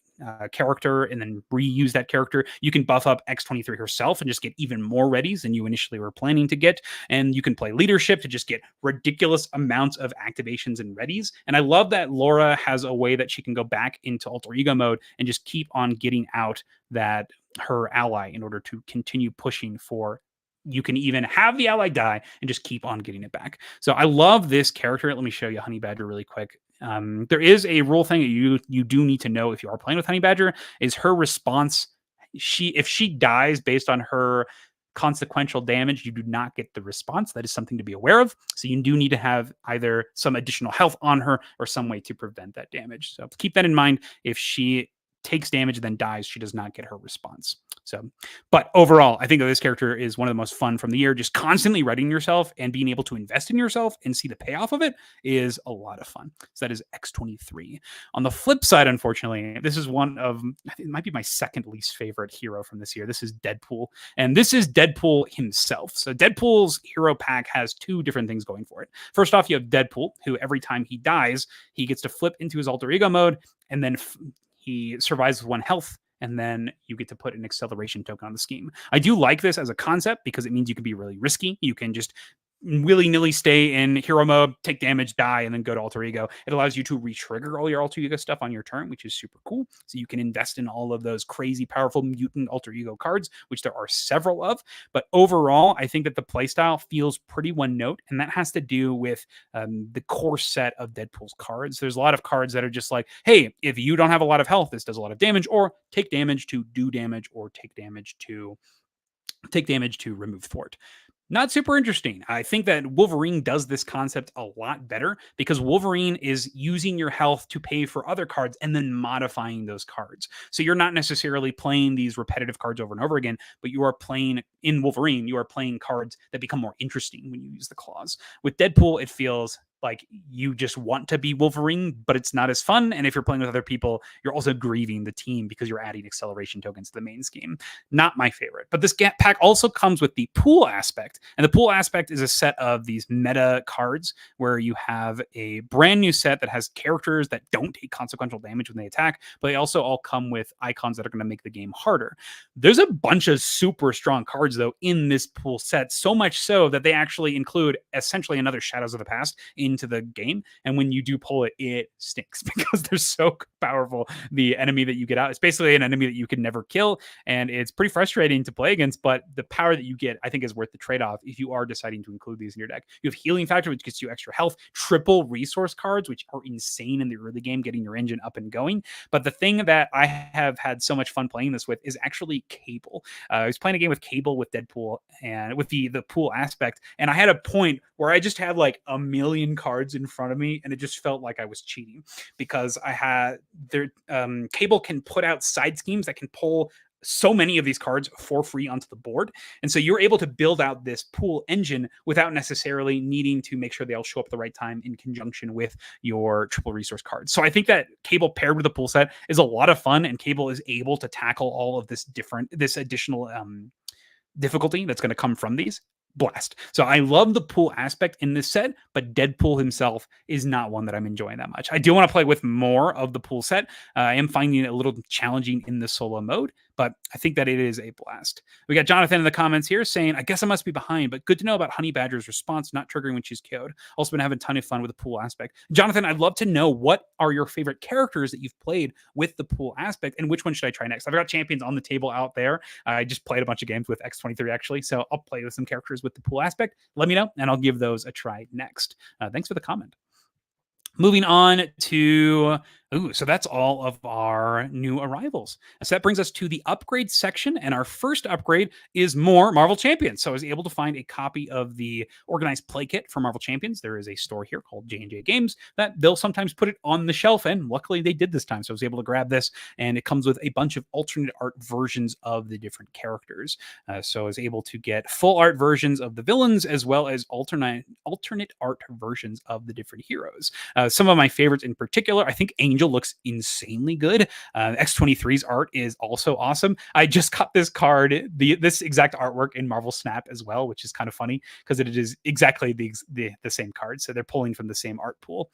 character and then reuse that character. You can buff up X23 herself and just get even more readies than you initially were planning to get. And you can play leadership to just get ridiculous amounts of activations and readies. And I love that Laura has a way that she can go back into alter ego mode and just keep on getting out that her ally in order to continue pushing for. You can even have the ally die and just keep on getting it back. So I love this character. Let me show you Honey Badger really quick. There is a rule thing that you do need to know if you are playing with Honey Badger is her response. If she dies based on her consequential damage, you do not get the response. That is something to be aware of. So you do need to have either some additional health on her or some way to prevent that damage. So keep that in mind. If she takes damage and then dies, she does not get her response. So, but overall, I think that this character is one of the most fun from the year. Just constantly readying yourself and being able to invest in yourself and see the payoff of it is a lot of fun. So that is X23. On the flip side, unfortunately, this is one of, it might be my second least favorite hero from this year. This is Deadpool. And this is Deadpool himself. So Deadpool's hero pack has two different things going for it. First off, you have Deadpool, who every time he dies, he gets to flip into his alter ego mode, and then he survives with 1 health, and then you get to put an acceleration token on the scheme. I do like this as a concept because it means you can be really risky. You can just willy-nilly stay in hero mode, take damage, die, and then go to alter ego. It allows you to re-trigger all your alter ego stuff on your turn, which is super cool. So you can invest in all of those crazy powerful mutant alter ego cards, which there are several of. But overall, I think that the playstyle feels pretty one note, and that has to do with the core set of Deadpool's cards. There's a lot of cards that are just like, hey, if you don't have a lot of health, this does a lot of damage, or take damage to do damage, or take damage to remove thwart. Not super interesting. I think that Wolverine does this concept a lot better because Wolverine is using your health to pay for other cards and then modifying those cards. So you're not necessarily playing these repetitive cards over and over again, but you are playing in Wolverine, you are playing cards that become more interesting when you use the claws. With Deadpool, it feels like you just want to be Wolverine, but it's not as fun. And if you're playing with other people, you're also grieving the team because you're adding acceleration tokens to the main scheme. Not my favorite. But this pack also comes with the pool aspect. And the pool aspect is a set of these meta cards where you have a brand new set that has characters that don't take consequential damage when they attack, but they also all come with icons that are going to make the game harder. There's a bunch of super strong cards, though, in this pool set, so much so that they actually include essentially another Shadows of the Past into the game. And when you do pull it, it stinks because they're so powerful. The enemy that you get out, it's basically an enemy that you can never kill. And it's pretty frustrating to play against, but the power that you get, I think, is worth the trade-off if you are deciding to include these in your deck. You have Healing Factor, which gets you extra health, triple resource cards, which are insane in the early game, getting your engine up and going. But the thing that I have had so much fun playing this with is actually Cable. I was playing a game with Cable with Deadpool and with the pool aspect, and I had a point where I just had like a million cards in front of me, and it just felt like I was cheating because I had Cable can put out side schemes that can pull so many of these cards for free onto the board. And so you're able to build out this pool engine without necessarily needing to make sure they all show up at the right time in conjunction with your triple resource cards. So I think that Cable paired with the pool set is a lot of fun, and Cable is able to tackle all of this additional difficulty that's going to come from these. Blast. So I love the pool aspect in this set, but Deadpool himself is not one that I'm enjoying that much. I do want to play with more of the pool set. I am finding it a little challenging in the solo mode, but I think that it is a blast. We got Jonathan in the comments here saying, I guess I must be behind, but good to know about Honey Badger's response, not triggering when she's KO'd. Also been having a ton of fun with the pool aspect. Jonathan, I'd love to know what are your favorite characters that you've played with the pool aspect, and which one should I try next? I've got champions on the table out there. I just played a bunch of games with X23 actually, so I'll play with some characters with the pool aspect. Let me know, and I'll give those a try next. Thanks for the comment. Moving on to, so that's all of our new arrivals. So that brings us to the upgrade section, and our first upgrade is more Marvel Champions. So I was able to find a copy of the organized play kit for Marvel Champions. There is a store here called J&J Games that they'll sometimes put it on the shelf, and luckily they did this time. So I was able to grab this, and it comes with a bunch of alternate art versions of the different characters. So I was able to get full art versions of the villains as well as alternate art versions of the different heroes. Some of my favorites in particular, I think Angel Angel looks insanely good. X23's art is also awesome. I just got this card, this exact artwork in Marvel Snap as well, which is kind of funny because it is exactly the same card. So they're pulling from the same art pool.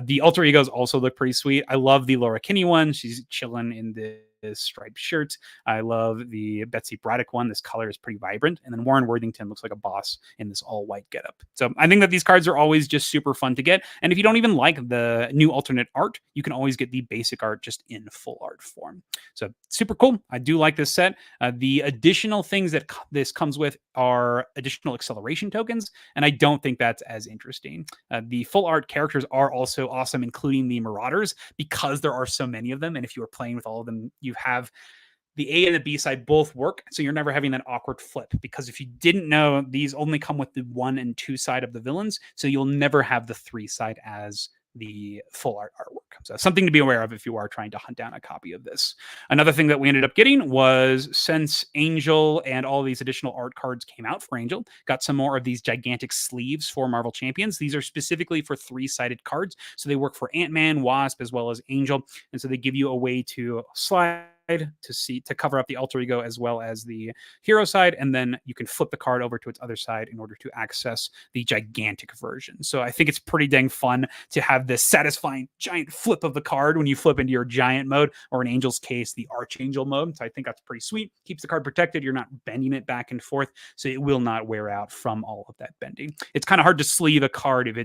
The alter egos also look pretty sweet. I love the Laura Kinney one. She's chilling in this striped shirt. I love the Betsy Braddock one. This color is pretty vibrant. And then Warren Worthington looks like a boss in this all white getup. So I think that these cards are always just super fun to get. And if you don't even like the new alternate art, you can always get the basic art just in full art form. So super cool. I do like this set. The additional things that this comes with are additional acceleration tokens. And I don't think that's as interesting. The full art characters are also awesome, including the Marauders, because there are so many of them. And if you are playing with all of them, you have the A and the B side both work. So you're never having that awkward flip, because if you didn't know, these only come with the 1 and 2 side of the villains. So you'll never have the 3 side as the full art artwork. So something to be aware of if you are trying to hunt down a copy of this. Another thing that we ended up getting was, since Angel and all these additional art cards came out for Angel, got some more of these gigantic sleeves for Marvel Champions. These are specifically for 3-sided cards. So they work for Ant-Man, Wasp, as well as Angel. And so they give you a way to slide to cover up the alter ego as well as the hero side, and then you can flip the card over to its other side in order to access the gigantic version. So I think it's pretty dang fun to have this satisfying giant flip of the card when you flip into your giant mode, or in Angel's case, the Archangel mode. So I think that's pretty sweet. Keeps the card protected. You're not bending it back and forth, so it will not wear out from all of that bending. It's kind of hard to sleeve a card if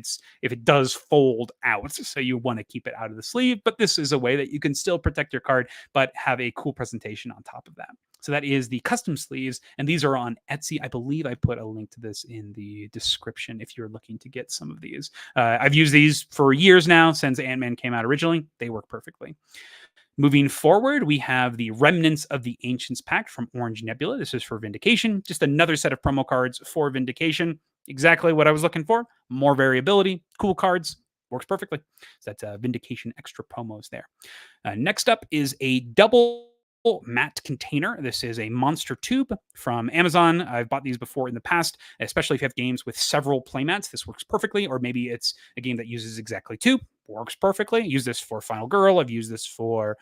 it does fold out, so you want to keep it out of the sleeve, but this is a way that you can still protect your card but have a cool presentation on top of that. So that is the custom sleeves, and these are on Etsy. I believe I put a link to this in the description if you're looking to get some of these. I've used these for years now, since Ant-Man came out originally. They work perfectly. Moving forward, we have the Remnants of the Ancients Pact from Orange Nebula. This is for Vindication. Just another set of promo cards for Vindication. Exactly what I was looking for. More variability, cool cards. Works perfectly. So that's Vindication extra promos there. Next up is a double matte container. This is a monster tube from Amazon. I've bought these before in the past, especially if you have games with several playmats. This works perfectly, or maybe it's a game that uses exactly 2. Works perfectly. Use this for Final Girl. I've used this for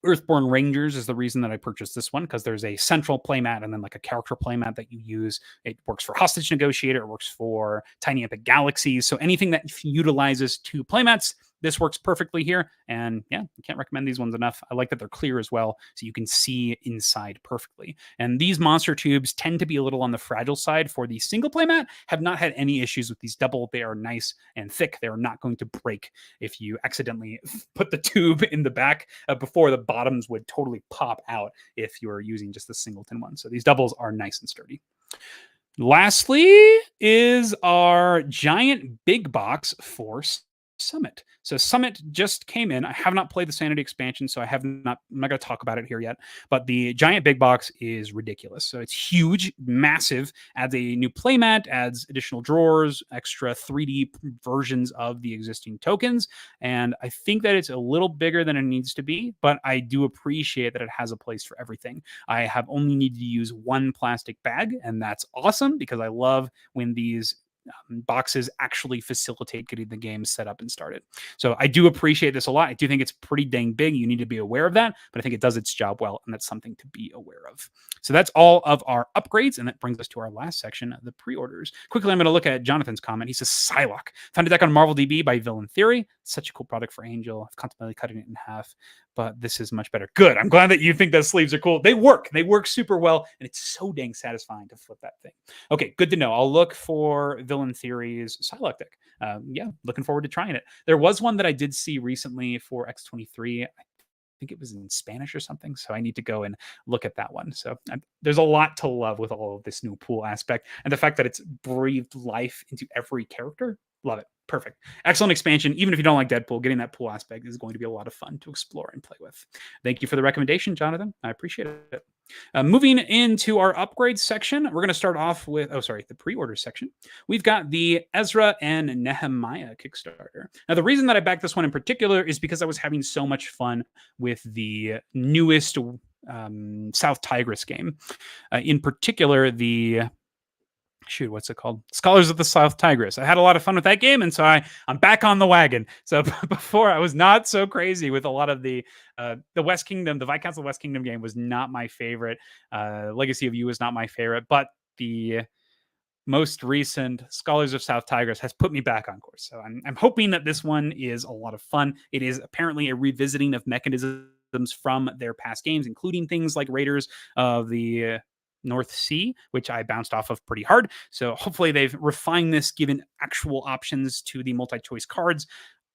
Earthborne Rangers is the reason that I purchased this one, because there's a central playmat and then like a character playmat that you use. It works for Hostage Negotiator. It works for Tiny Epic Galaxies. So anything that utilizes 2 playmats, this works perfectly here. And yeah, I can't recommend these ones enough. I like that they're clear as well, so you can see inside perfectly. And these monster tubes tend to be a little on the fragile side for the single playmat. Have not had any issues with these double. They are nice and thick. They are not going to break if you accidentally put the tube in the back. Before, the bottoms would totally pop out if you're using just the singleton one. So these doubles are nice and sturdy. Lastly is our giant big box for Summit. So Summit just came in. I have not played the Sanity expansion, so I'm not going to talk about it here yet. But the giant big box is ridiculous. So it's huge, massive, adds a new playmat, adds additional drawers, extra 3D versions of the existing tokens. And I think that it's a little bigger than it needs to be, but I do appreciate that it has a place for everything. I have only needed to use 1 plastic bag, and that's awesome, because I love when these boxes actually facilitate getting the game set up and started. So I do appreciate this a lot. I do think it's pretty dang big. You need to be aware of that, but I think it does its job well, and that's something to be aware of. So that's all of our upgrades, and that brings us to our last section, the pre-orders. Quickly, I'm going to look at Jonathan's comment. He says, Psylocke. Found a deck on Marvel DB by Villain Theory. Such a cool product for Angel. I've contemplated cutting it in half, but this is much better. Good. I'm glad that you think those sleeves are cool. They work. They work super well, and it's so dang satisfying to flip that thing. Okay, good to know. I'll look for Villain Theory's Psylocke deck. Yeah, looking forward to trying it. There was one that I did see recently for X23. I think it was in Spanish or something, so I need to go and look at that one. So there's a lot to love with all of this new pool aspect, and the fact that it's breathed life into every character. Love it. Perfect. Excellent expansion. Even if you don't like Deadpool, getting that pool aspect is going to be a lot of fun to explore and play with. Thank you for the recommendation, Jonathan. I appreciate it. Moving into our upgrades section, we're going to start off with, the pre-order section. We've got the Ezra and Nehemiah Kickstarter. Now, the reason that I backed this one in particular is because I was having so much fun with the newest South Tigris game. In particular, the shoot, what's it called? Scholars of the South Tigris. I had a lot of fun with that game, and so I'm back on the wagon. So before I was not so crazy with a lot of the West Kingdom, the Viscounts of the West Kingdom game was not my favorite. Legacy of You was not my favorite, but the most recent Scholars of South Tigris has put me back on course. So I'm hoping that this one is a lot of fun. It is apparently a revisiting of mechanisms from their past games, including things like Raiders of the North Sea, which I bounced off of pretty hard. So hopefully they've refined this, given actual options to the multi-choice cards.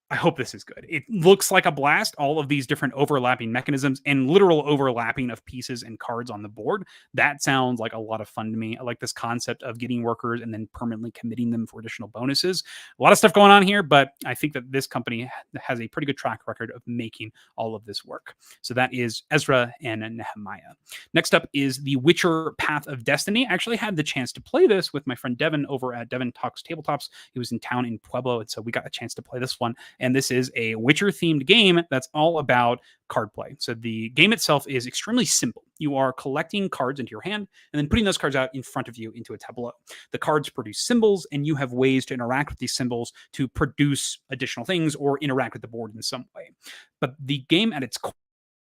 I hope this is good. It looks like a blast, all of these different overlapping mechanisms and literal overlapping of pieces and cards on the board. That sounds like a lot of fun to me. I like this concept of getting workers and then permanently committing them for additional bonuses. A lot of stuff going on here, but I think that this company has a pretty good track record of making all of this work. So that is Ezra and Nehemiah. Next up is The Witcher Path of Destiny. I actually had the chance to play this with my friend Devin over at Devin Talks Tabletops. He was in town in Pueblo, and so we got a chance to play this one. And this is a Witcher themed game that's all about card play. So the game itself is extremely simple. You are collecting cards into your hand and then putting those cards out in front of you into a tableau. The cards produce symbols, and you have ways to interact with these symbols to produce additional things or interact with the board in some way. But the game at its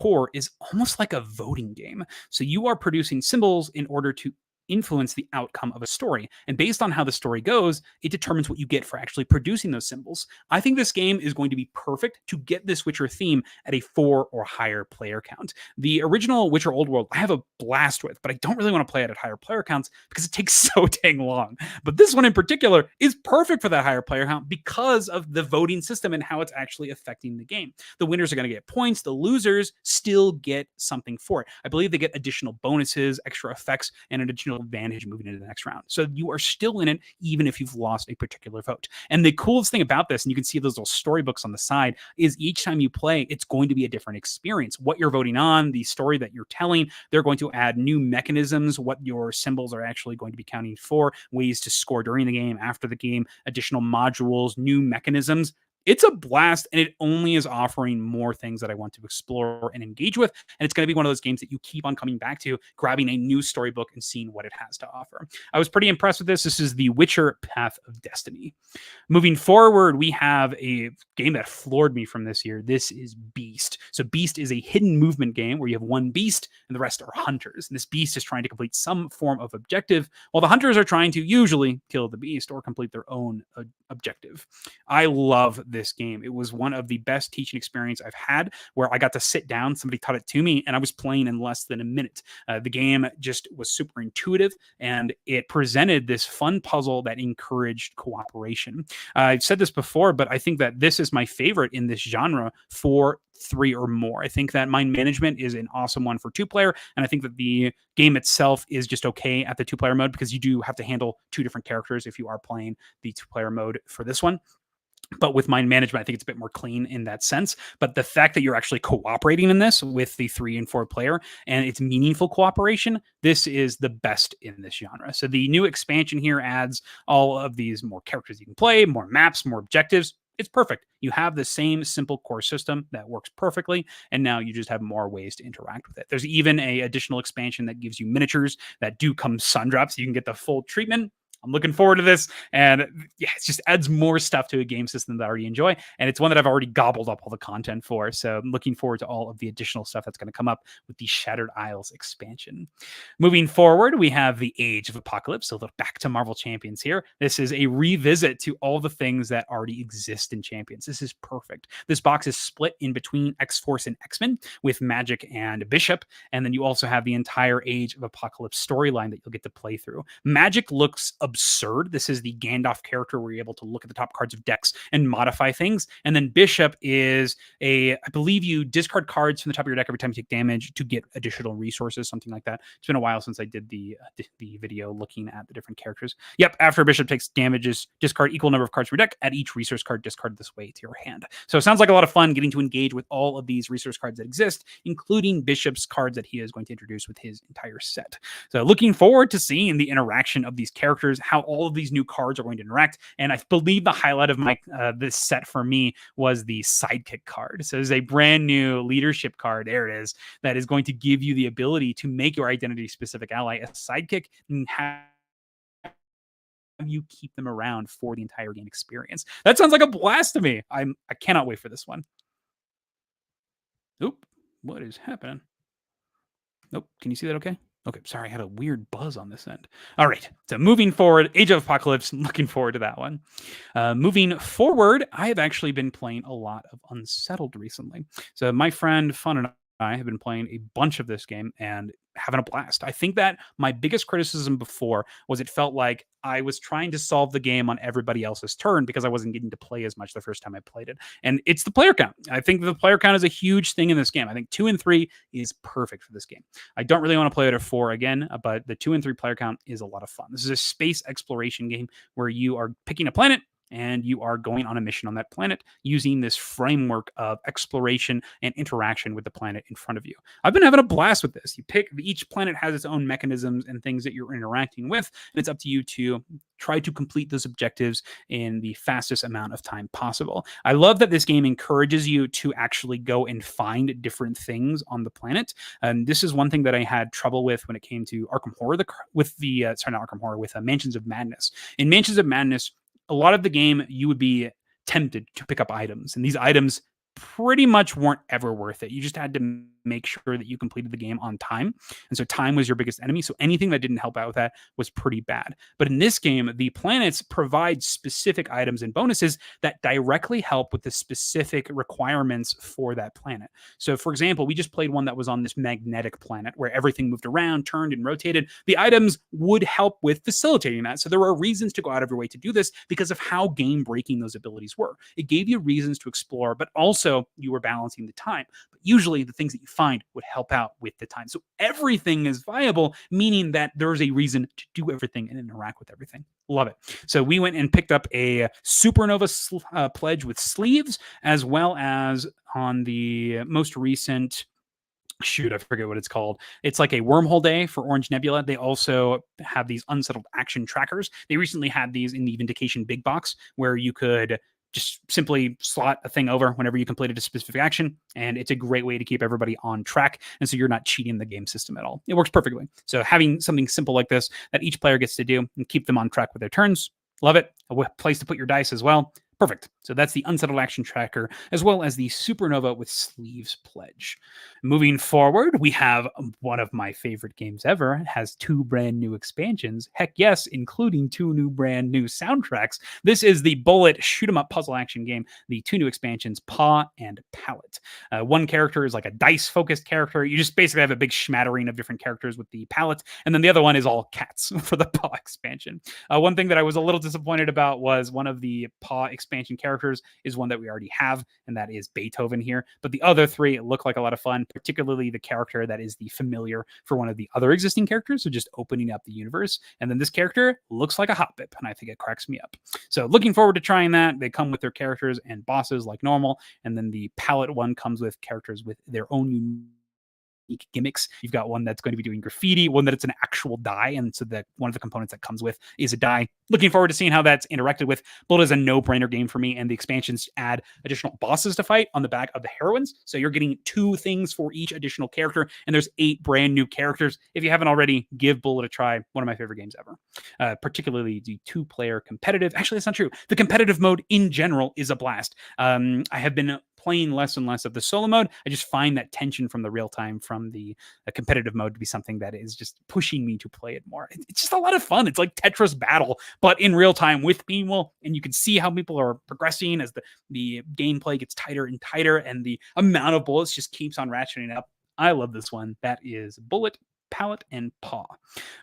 core is almost like a voting game. So you are producing symbols in order to influence the outcome of a story. And based on how the story goes, it determines what you get for actually producing those symbols. I think this game is going to be perfect to get this Witcher theme at a 4 or higher player count. The original Witcher Old World, I have a blast with, but I don't really want to play it at higher player counts because it takes so dang long. But this one in particular is perfect for that higher player count because of the voting system and how it's actually affecting the game. The winners are going to get points. The losers still get something for it. I believe they get additional bonuses, extra effects, and an additional advantage moving into the next round. So you are still in it, even if you've lost a particular vote. And the coolest thing about this, and you can see those little storybooks on the side, is each time you play, it's going to be a different experience. What you're voting on, the story that you're telling, they're going to add new mechanisms, what your symbols are actually going to be counting for, ways to score during the game, after the game, additional modules, new mechanisms. It's a blast, and it only is offering more things that I want to explore and engage with. And it's going to be one of those games that you keep on coming back to, grabbing a new storybook and seeing what it has to offer. I was pretty impressed with this. This is The Witcher Path of Destiny. Moving forward, we have a game that floored me from this year. This is Beast. So Beast is a hidden movement game where you have one beast and the rest are hunters. And this beast is trying to complete some form of objective, while the hunters are trying to usually kill the beast or complete their own objective. I love this game. It was one of the best teaching experience I've had, where I got to sit down, somebody taught it to me, and I was playing in less than a minute. The game just was super intuitive, and it presented this fun puzzle that encouraged cooperation. I've said this before, but I think that this is my favorite in this genre for 3 or more. I think that mind management is an awesome one for 2-player, and I think that the game itself is just okay at the 2-player mode, because you do have to handle 2 different characters if you are playing the 2-player mode for this one. But with mind management, I think it's a bit more clean in that sense. But the fact that you're actually cooperating in this with the 3 and 4 player, and it's meaningful cooperation, this is the best in this genre. So the new expansion here adds all of these more characters you can play, more maps, more objectives. It's perfect. You have the same simple core system that works perfectly, and now you just have more ways to interact with it. There's even a additional expansion that gives you miniatures that do come sundrops. So you can get the full treatment. I'm looking forward to this, and yeah, it just adds more stuff to a game system that I already enjoy, and it's one that I've already gobbled up all the content for, so I'm looking forward to all of the additional stuff that's going to come up with the Shattered Isles expansion. Moving forward, we have the Age of Apocalypse, so look back to Marvel Champions here. This is a revisit to all the things that already exist in Champions. This is perfect. This box is split in between X-Force and X-Men with Magic and Bishop, and then you also have the entire Age of Apocalypse storyline that you'll get to play through. Magic looks absurd. This is the Gandalf character where you're able to look at the top cards of decks and modify things. And then Bishop is I believe you discard cards from the top of your deck every time you take damage to get additional resources, something like that. It's been a while since I did the video looking at the different characters. Yep, after Bishop takes damages, discard equal number of cards from your deck, add each resource card discarded this way to your hand. So it sounds like a lot of fun getting to engage with all of these resource cards that exist, including Bishop's cards that he is going to introduce with his entire set. So looking forward to seeing the interaction of these characters, how all of these new cards are going to interact. And I believe the highlight of my this set for me was the Sidekick card. So there's a brand new leadership card, there it is, that is going to give you the ability to make your identity specific ally a sidekick and have you keep them around for the entire game experience. That sounds like a blast to me. I cannot wait for this one. Oop, what is happening? Nope. Can you see that okay? Okay, sorry, I had a weird buzz on this end. All right, so moving forward, Age of Apocalypse, looking forward to that one. Moving forward, I have actually been playing a lot of Unsettled recently. So my friend Fun and I have been playing a bunch of this game and having a blast. I think that my biggest criticism before was it felt like I was trying to solve the game on everybody else's turn because I wasn't getting to play as much the first time I played it. And it's the player count. I think the player count is a huge thing in this game. I think 2 and 3 is perfect for this game. I don't really want to play it at 4 again, but the 2 and 3 player count is a lot of fun. This is a space exploration game where you are picking a planet and you are going on a mission on that planet using this framework of exploration and interaction with the planet in front of you. I've been having a blast with this. You pick, each planet has its own mechanisms and things that you're interacting with, and it's up to you to try to complete those objectives in the fastest amount of time possible. I love that this game encourages you to actually go and find different things on the planet. And this is one thing that I had trouble with when it came to Arkham Horror, not Arkham Horror, with Mansions of Madness. In Mansions of Madness, a lot of the game you would be tempted to pick up items, and these items pretty much weren't ever worth it. You just had to make sure that you completed the game on time. And so time was your biggest enemy. So anything that didn't help out with that was pretty bad. But in this game, the planets provide specific items and bonuses that directly help with the specific requirements for that planet. So for example, we just played one that was on this magnetic planet where everything moved around, turned and rotated. The items would help with facilitating that. So there were reasons to go out of your way to do this because of how game breaking those abilities were. It gave you reasons to explore, but also you were balancing the time. But usually the things that you find would help out with the time. So everything is viable, meaning that there's a reason to do everything and interact with everything. Love it. So we went and picked up a Supernova pledge with sleeves, as well as on the most recent, I forget what it's called. It's like a wormhole day for Orange Nebula. They also have these unsettled action trackers. They recently had these in the Vindication big box where you could just simply slot a thing over whenever you completed a specific action. And it's a great way to keep everybody on track. And so you're not cheating the game system at all. It works perfectly. So having something simple like this that each player gets to do and keep them on track with their turns, love it. A place to put your dice as well. Perfect. So that's the Unsettled Action Tracker, as well as the Supernova with Sleeves pledge. Moving forward, we have one of my favorite games ever. It has 2 brand new expansions. Heck yes, including 2 brand new soundtracks. This is the Bullet shoot 'em up puzzle action game, the 2 new expansions, Paw and Palette. One character is like a dice-focused character. You just basically have a big smattering of different characters with the palette, and then the other one is all cats for the Paw expansion. One thing that I was a little disappointed about was one of the Paw expansion characters is one that we already have, and that is Beethoven here. But the other 3 look like a lot of fun, particularly the character that is the familiar for one of the other existing characters, so just opening up the universe. And then this character looks like a hotbip, and I think it cracks me up. So looking forward to trying that. They come with their characters and bosses like normal, and then the palette one comes with characters with their own gimmicks. You've got one that's going to be doing graffiti, one that it's an actual die, and so that one of the components that comes with is a die. Looking forward to seeing how that's interacted with. Bullet is a no-brainer game for me, and the expansions add additional bosses to fight on the back of the heroines. So you're getting 2 things for each additional character, and there's 8 brand new characters. If you haven't already, give Bullet a try. One of my favorite games ever. Particularly the 2-player competitive. Actually, that's not true. The competitive mode in general is a blast. I have been playing less and less of the solo mode. I just find that tension from the real time from the competitive mode to be something that is just pushing me to play it more. It's just a lot of fun. It's like Tetris Battle, but in real time with people, and you can see how people are progressing as the gameplay gets tighter and tighter, and the amount of bullets just keeps on ratcheting up. I love this one. That is Bullet, Palette, and Paw.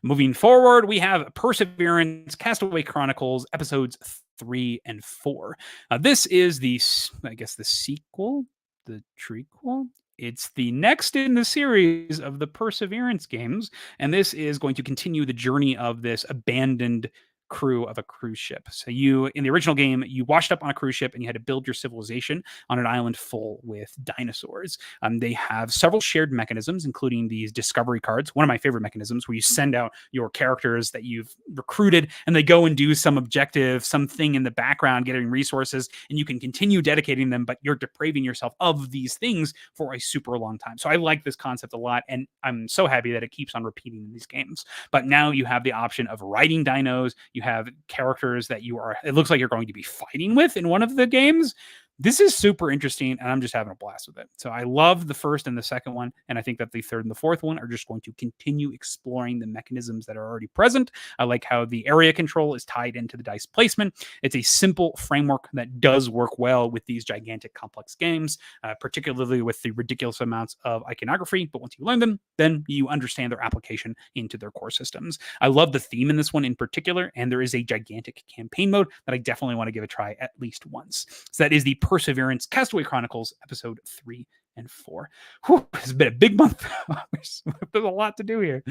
Moving forward, we have Perseverance, Castaway Chronicles, episodes 3 and 4. This is the sequel, the trequel. It's the next in the series of the Perseverance games, and this is going to continue the journey of this abandoned crew of a cruise ship. So you, in the original game, you washed up on a cruise ship and you had to build your civilization on an island full with dinosaurs. They have several shared mechanisms, including these discovery cards, one of my favorite mechanisms, where you send out your characters that you've recruited and they go and do some objective, something in the background, getting resources, and you can continue dedicating them, but you're depraving yourself of these things for a super long time. So I like this concept a lot, and I'm so happy that it keeps on repeating in these games. But now you have the option of riding dinos, you have characters that it looks like you're going to be fighting with in one of the games. This is super interesting, and I'm just having a blast with it. So I love the first and the second one, and I think that the third and the fourth one are just going to continue exploring the mechanisms that are already present. I like how the area control is tied into the dice placement. It's a simple framework that does work well with these gigantic, complex games, particularly with the ridiculous amounts of iconography. But once you learn them, then you understand their application into their core systems. I love the theme in this one in particular, and there is a gigantic campaign mode that I definitely want to give a try at least once. So that is the Perseverance Castaway Chronicles episode 3 and 4. Whew, it's been a big month. There's a lot to do here.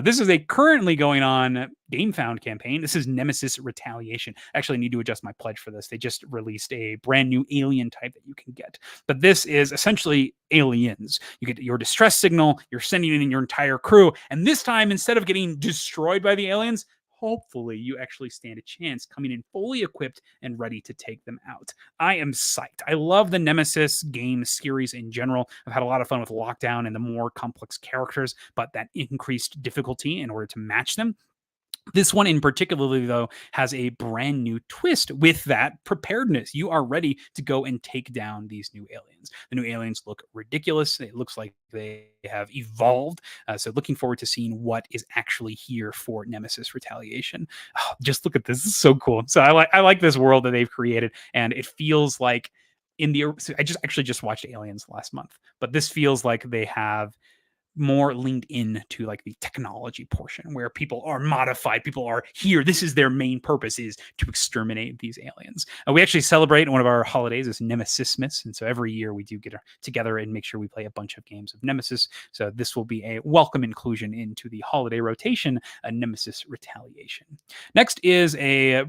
This is a currently going on GameFound campaign. This is Nemesis Retaliation. Actually, I need to adjust my pledge for this. They just released a brand new alien type that you can get. But this is essentially aliens. You get your distress signal, you're sending in your entire crew, and this time, instead of getting destroyed by the aliens, hopefully you actually stand a chance coming in fully equipped and ready to take them out. I am psyched. I love the Nemesis game series in general. I've had a lot of fun with Lockdown and the more complex characters, but that increased difficulty in order to match them. This one in particularly, though, has a brand new twist with that preparedness. You are ready to go and take down these new aliens. The new aliens look ridiculous. It looks like they have evolved. So looking forward to seeing what is actually here for Nemesis Retaliation. Oh, just look at this. This is so cool. So I like this world that they've created, and it feels like I just watched Aliens last month, but this feels like they have more leaned into like the technology portion where people are modified, people are here. This is their main purpose, is to exterminate these aliens. We actually celebrate one of our holidays is Nemesismas, and so every year we do get together and make sure we play a bunch of games of Nemesis. So this will be a welcome inclusion into the holiday rotation, a Nemesis Retaliation. Next is a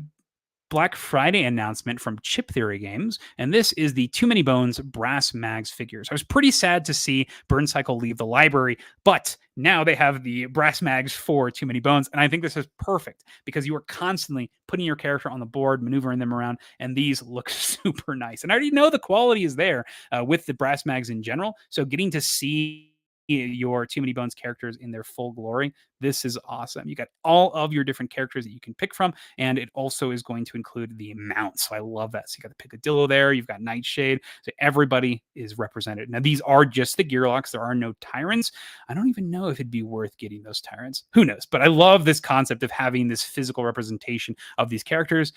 Black Friday announcement from Chip Theory Games, and this is the Too Many Bones Brass Mags figures. I was pretty sad to see Burn Cycle leave the library, but now they have the Brass Mags for Too Many Bones, and I think this is perfect because you are constantly putting your character on the board, maneuvering them around, and these look super nice. And I already know the quality is there with the Brass Mags in general, so getting to see your Too Many Bones characters in their full glory, this is awesome. You got all of your different characters that you can pick from, and it also is going to include the mounts. So I love that. So you got the Picadillo there, you've got Nightshade, so everybody is represented. Now these are just the Gearlocks. There are no Tyrants. I don't even know if it'd be worth getting those Tyrants. Who knows? But I love this concept of having this physical representation of these characters.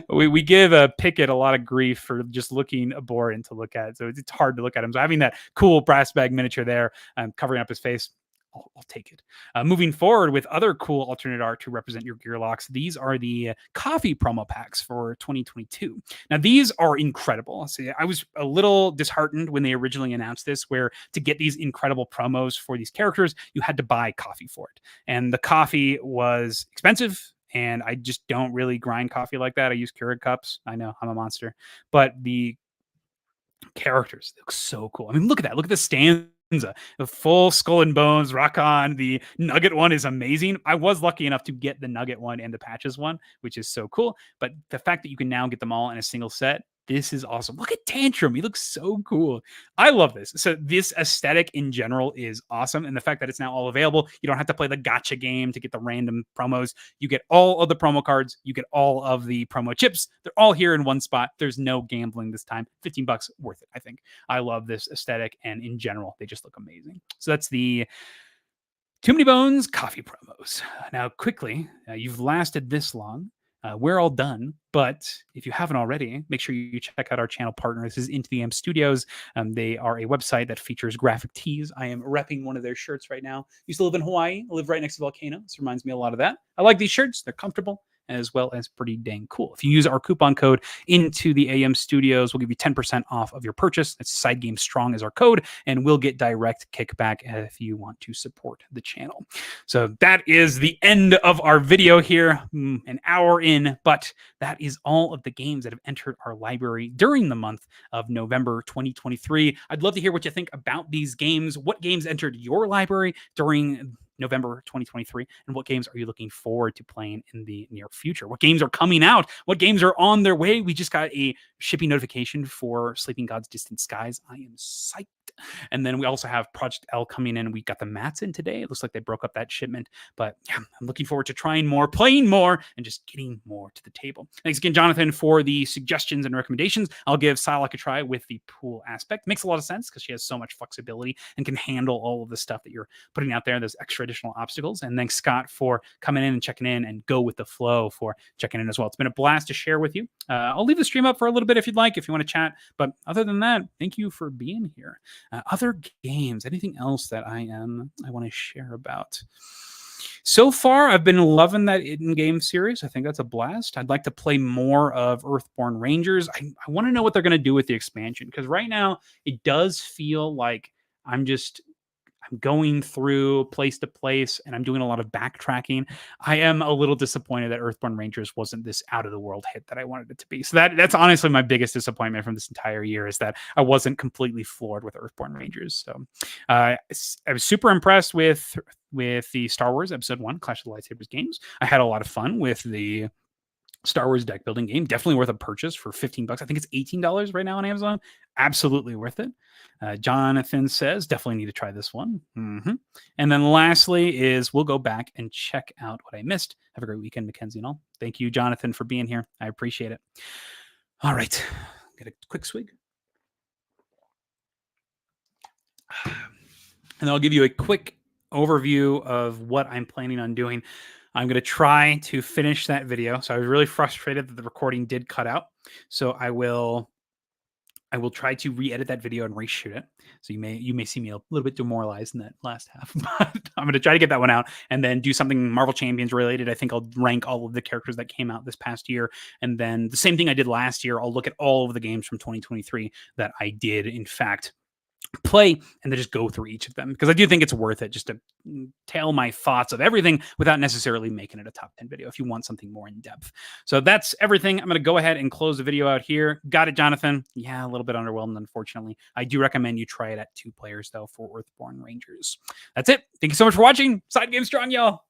we give Pickett a lot of grief for just looking boring to look at. So it's hard to look at him. So having that cool brass bag miniature there, covering up his face, I'll take it. Moving forward with other cool alternate art to represent your Gearlocks, these are the coffee promo packs for 2022. Now, these are incredible. So I was a little disheartened when they originally announced this, where to get these incredible promos for these characters, you had to buy coffee for it. And the coffee was expensive, and I just don't really grind coffee like that. I use Keurig cups. I know, I'm a monster. But the characters look so cool. I mean, look at that. Look at the stanza. The full skull and bones rock on. The nugget one is amazing. I was lucky enough to get the nugget one and the patches one, which is so cool. But the fact that you can now get them all in a single set, this is awesome. Look at Tantrum. He looks so cool. I love this. So this aesthetic in general is awesome. And the fact that it's now all available, you don't have to play the gotcha game to get the random promos. You get all of the promo cards. You get all of the promo chips. They're all here in one spot. There's no gambling this time. $15 worth it, I think. I love this aesthetic. And in general, they just look amazing. So that's the Too Many Bones coffee promos. Now, quickly, you've lasted this long. We're all done, but if you haven't already, make sure you check out our channel partner. This is Into the Am Studios. They are a website that features graphic tees. I am repping one of their shirts right now. Used to live in Hawaii. I live right next to a volcano. This reminds me a lot of that. I like these shirts. They're comfortable, as well as pretty dang cool. If you use our coupon code Into the AM Studios, we'll give you 10% off of your purchase. That's SideGame Strong is our code, and we'll get direct kickback if you want to support the channel. So that is the end of our video here, an hour in, but that is all of the games that have entered our library during the month of November 2023. I'd love to hear what you think about these games. What games entered your library during November 2023? And what games are you looking forward to playing in the near future? What games are coming out? What games are on their way? We just got a shipping notification for Sleeping Gods Distant Skies. I am psyched. And then we also have Project L coming in. We got the mats in today. It looks like they broke up that shipment. But yeah, I'm looking forward to trying more, playing more, and just getting more to the table. Thanks again, Jonathan, for the suggestions and recommendations. I'll give Sedlec a try with the pool aspect. Makes a lot of sense because she has so much flexibility and can handle all of the stuff that you're putting out there. There's extra additional obstacles. And thanks, Scott, for coming in and checking in, and Go With The Flow for checking in as well. It's been a blast to share with you. I'll leave the stream up for a little bit if you'd like, if you want to chat. But other than that, thank you for being here. Other games, anything else that I want to share about? So far, I've been loving that in-game series. I think that's a blast. I'd like to play more of Earthborne Rangers. I want to know what they're going to do with the expansion, because right now it does feel like I'm going through place to place and I'm doing a lot of backtracking. I am a little disappointed that Earthborne Rangers wasn't this out of the world hit that I wanted it to be. So that's honestly my biggest disappointment from this entire year, is that I wasn't completely floored with Earthborne Rangers. So I was super impressed with the Star Wars Episode 1 Clash of the Lightsabers games. I had a lot of fun with the Star Wars deck building game. Definitely worth a purchase for $15. I think it's $18 right now on Amazon. Absolutely worth it. Jonathan says, definitely need to try this one. And then lastly is, we'll go back and check out what I missed. Have a great weekend, Mackenzie and all. Thank you, Jonathan, for being here. I appreciate it. All right. Get a quick swig. And then I'll give you a quick overview of what I'm planning on doing. I'm going to try to finish that video. So I was really frustrated that the recording did cut out. So I will try to re-edit that video and reshoot it. So you may see me a little bit demoralized in that last half, but I'm going to try to get that one out and then do something Marvel Champions related. I think I'll rank all of the characters that came out this past year. And then the same thing I did last year, I'll look at all of the games from 2023 that I did, in fact, play, and then just go through each of them, because I do think it's worth it just to tell my thoughts of everything without necessarily making it a top 10 video if you want something more in depth. So that's everything. I'm going to go ahead and close the video out here. Got it, Jonathan? Yeah, a little bit underwhelmed, unfortunately. I do recommend you try it at 2 players though for Earthborne Rangers. That's it. Thank you so much for watching. SideGame Strong, y'all.